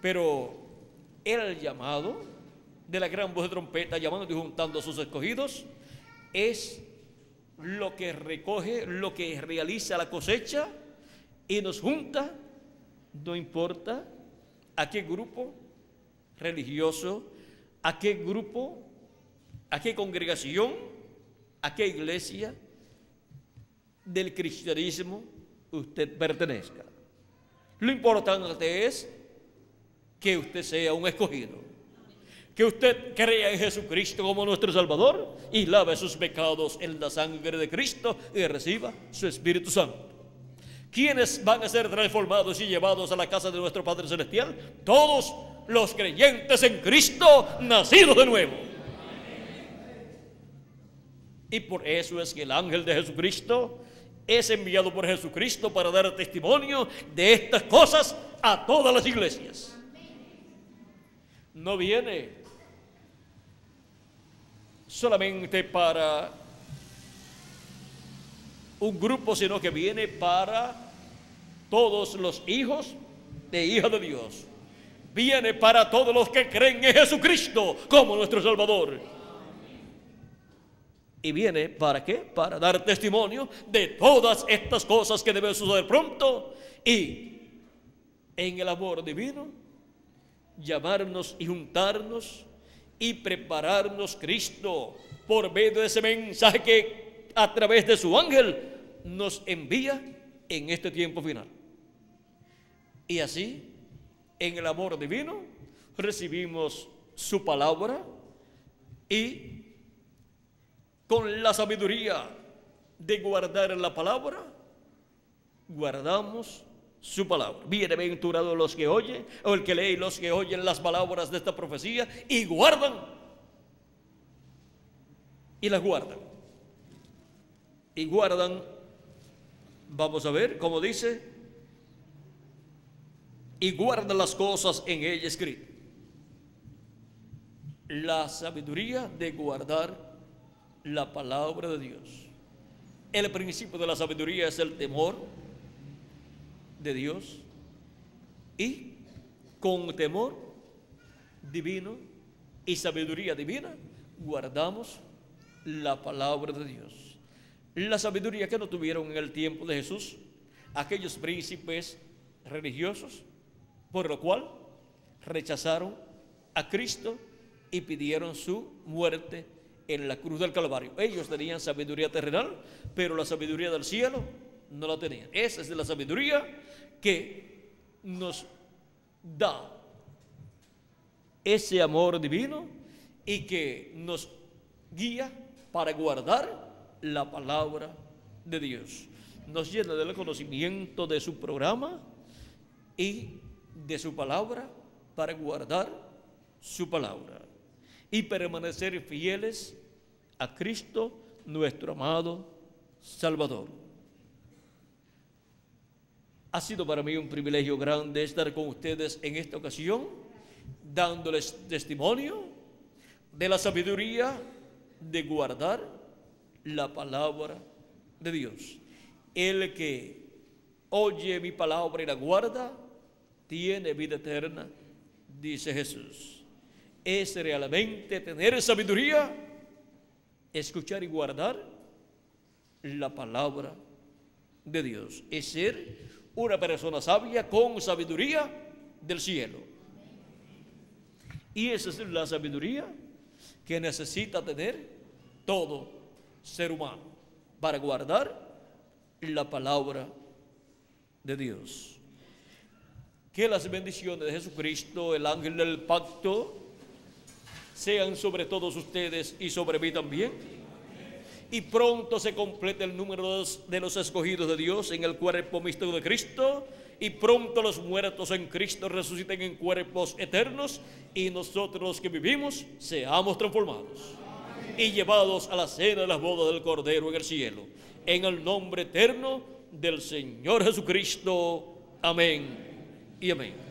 Pero el llamado de la gran voz de trompeta, llamando y juntando a sus escogidos, es lo que recoge, lo que realiza la cosecha y nos junta, no importa a qué grupo religioso, a qué grupo, a qué congregación, a qué iglesia del cristianismo usted pertenezca. Lo importante es que usted sea un escogido, que usted crea en Jesucristo como nuestro Salvador y lave sus pecados en la sangre de Cristo y reciba su Espíritu Santo. ¿Quiénes van a ser transformados y llevados a la casa de nuestro Padre Celestial? Todos los creyentes en Cristo, nacidos de nuevo. Y por eso es que el ángel de Jesucristo es enviado por Jesucristo para dar testimonio de estas cosas a todas las iglesias. No viene solamente para un grupo, sino que viene para todos los hijos e hijas de Dios. Viene para todos los que creen en Jesucristo como nuestro Salvador. ¿Y viene para qué? Para dar testimonio de todas estas cosas que deben suceder pronto y en el amor divino llamarnos y juntarnos y prepararnos Cristo por medio de ese mensaje que a través de su ángel nos envía en este tiempo final. Y así, en el amor divino, recibimos su palabra y con la sabiduría de guardar la palabra, guardamos su palabra. Bienaventurados los que oyen, o el que lee, los que oyen las palabras de esta profecía y guardan, y las guardan. Y guardan, vamos a ver cómo dice, y guardan las cosas en ella escritas. La sabiduría de guardar la palabra de Dios. El principio de la sabiduría es el temor de Dios, y con temor divino y sabiduría divina guardamos la palabra de Dios. La sabiduría que no tuvieron en el tiempo de Jesús aquellos príncipes religiosos, por lo cual rechazaron a Cristo y pidieron su muerte en la cruz del Calvario. Ellos tenían sabiduría terrenal, pero la sabiduría del cielo no la tenían. Esa es la sabiduría que nos da ese amor divino y que nos guía para guardar la palabra de Dios. Nos llena del conocimiento de su programa y de su palabra para guardar su palabra y permanecer fieles a Cristo, nuestro amado Salvador. Ha sido para mí un privilegio grande estar con ustedes en esta ocasión, dándoles testimonio de la sabiduría de guardar la palabra de Dios. El que oye mi palabra y la guarda, tiene vida eterna, dice Jesús. Es realmente tener sabiduría, escuchar y guardar la palabra de Dios. Es ser una persona sabia con sabiduría del cielo. Y esa es la sabiduría que necesita tener todo ser humano para guardar la palabra de Dios. Que las bendiciones de Jesucristo, el ángel del pacto, sean sobre todos ustedes y sobre mí también. Y pronto se complete el número de los escogidos de Dios en el cuerpo místico de Cristo. Y pronto los muertos en Cristo resuciten en cuerpos eternos. Y nosotros los que vivimos seamos transformados y llevados a la cena de las bodas del Cordero en el cielo. En el nombre eterno del Señor Jesucristo. Amén y amén.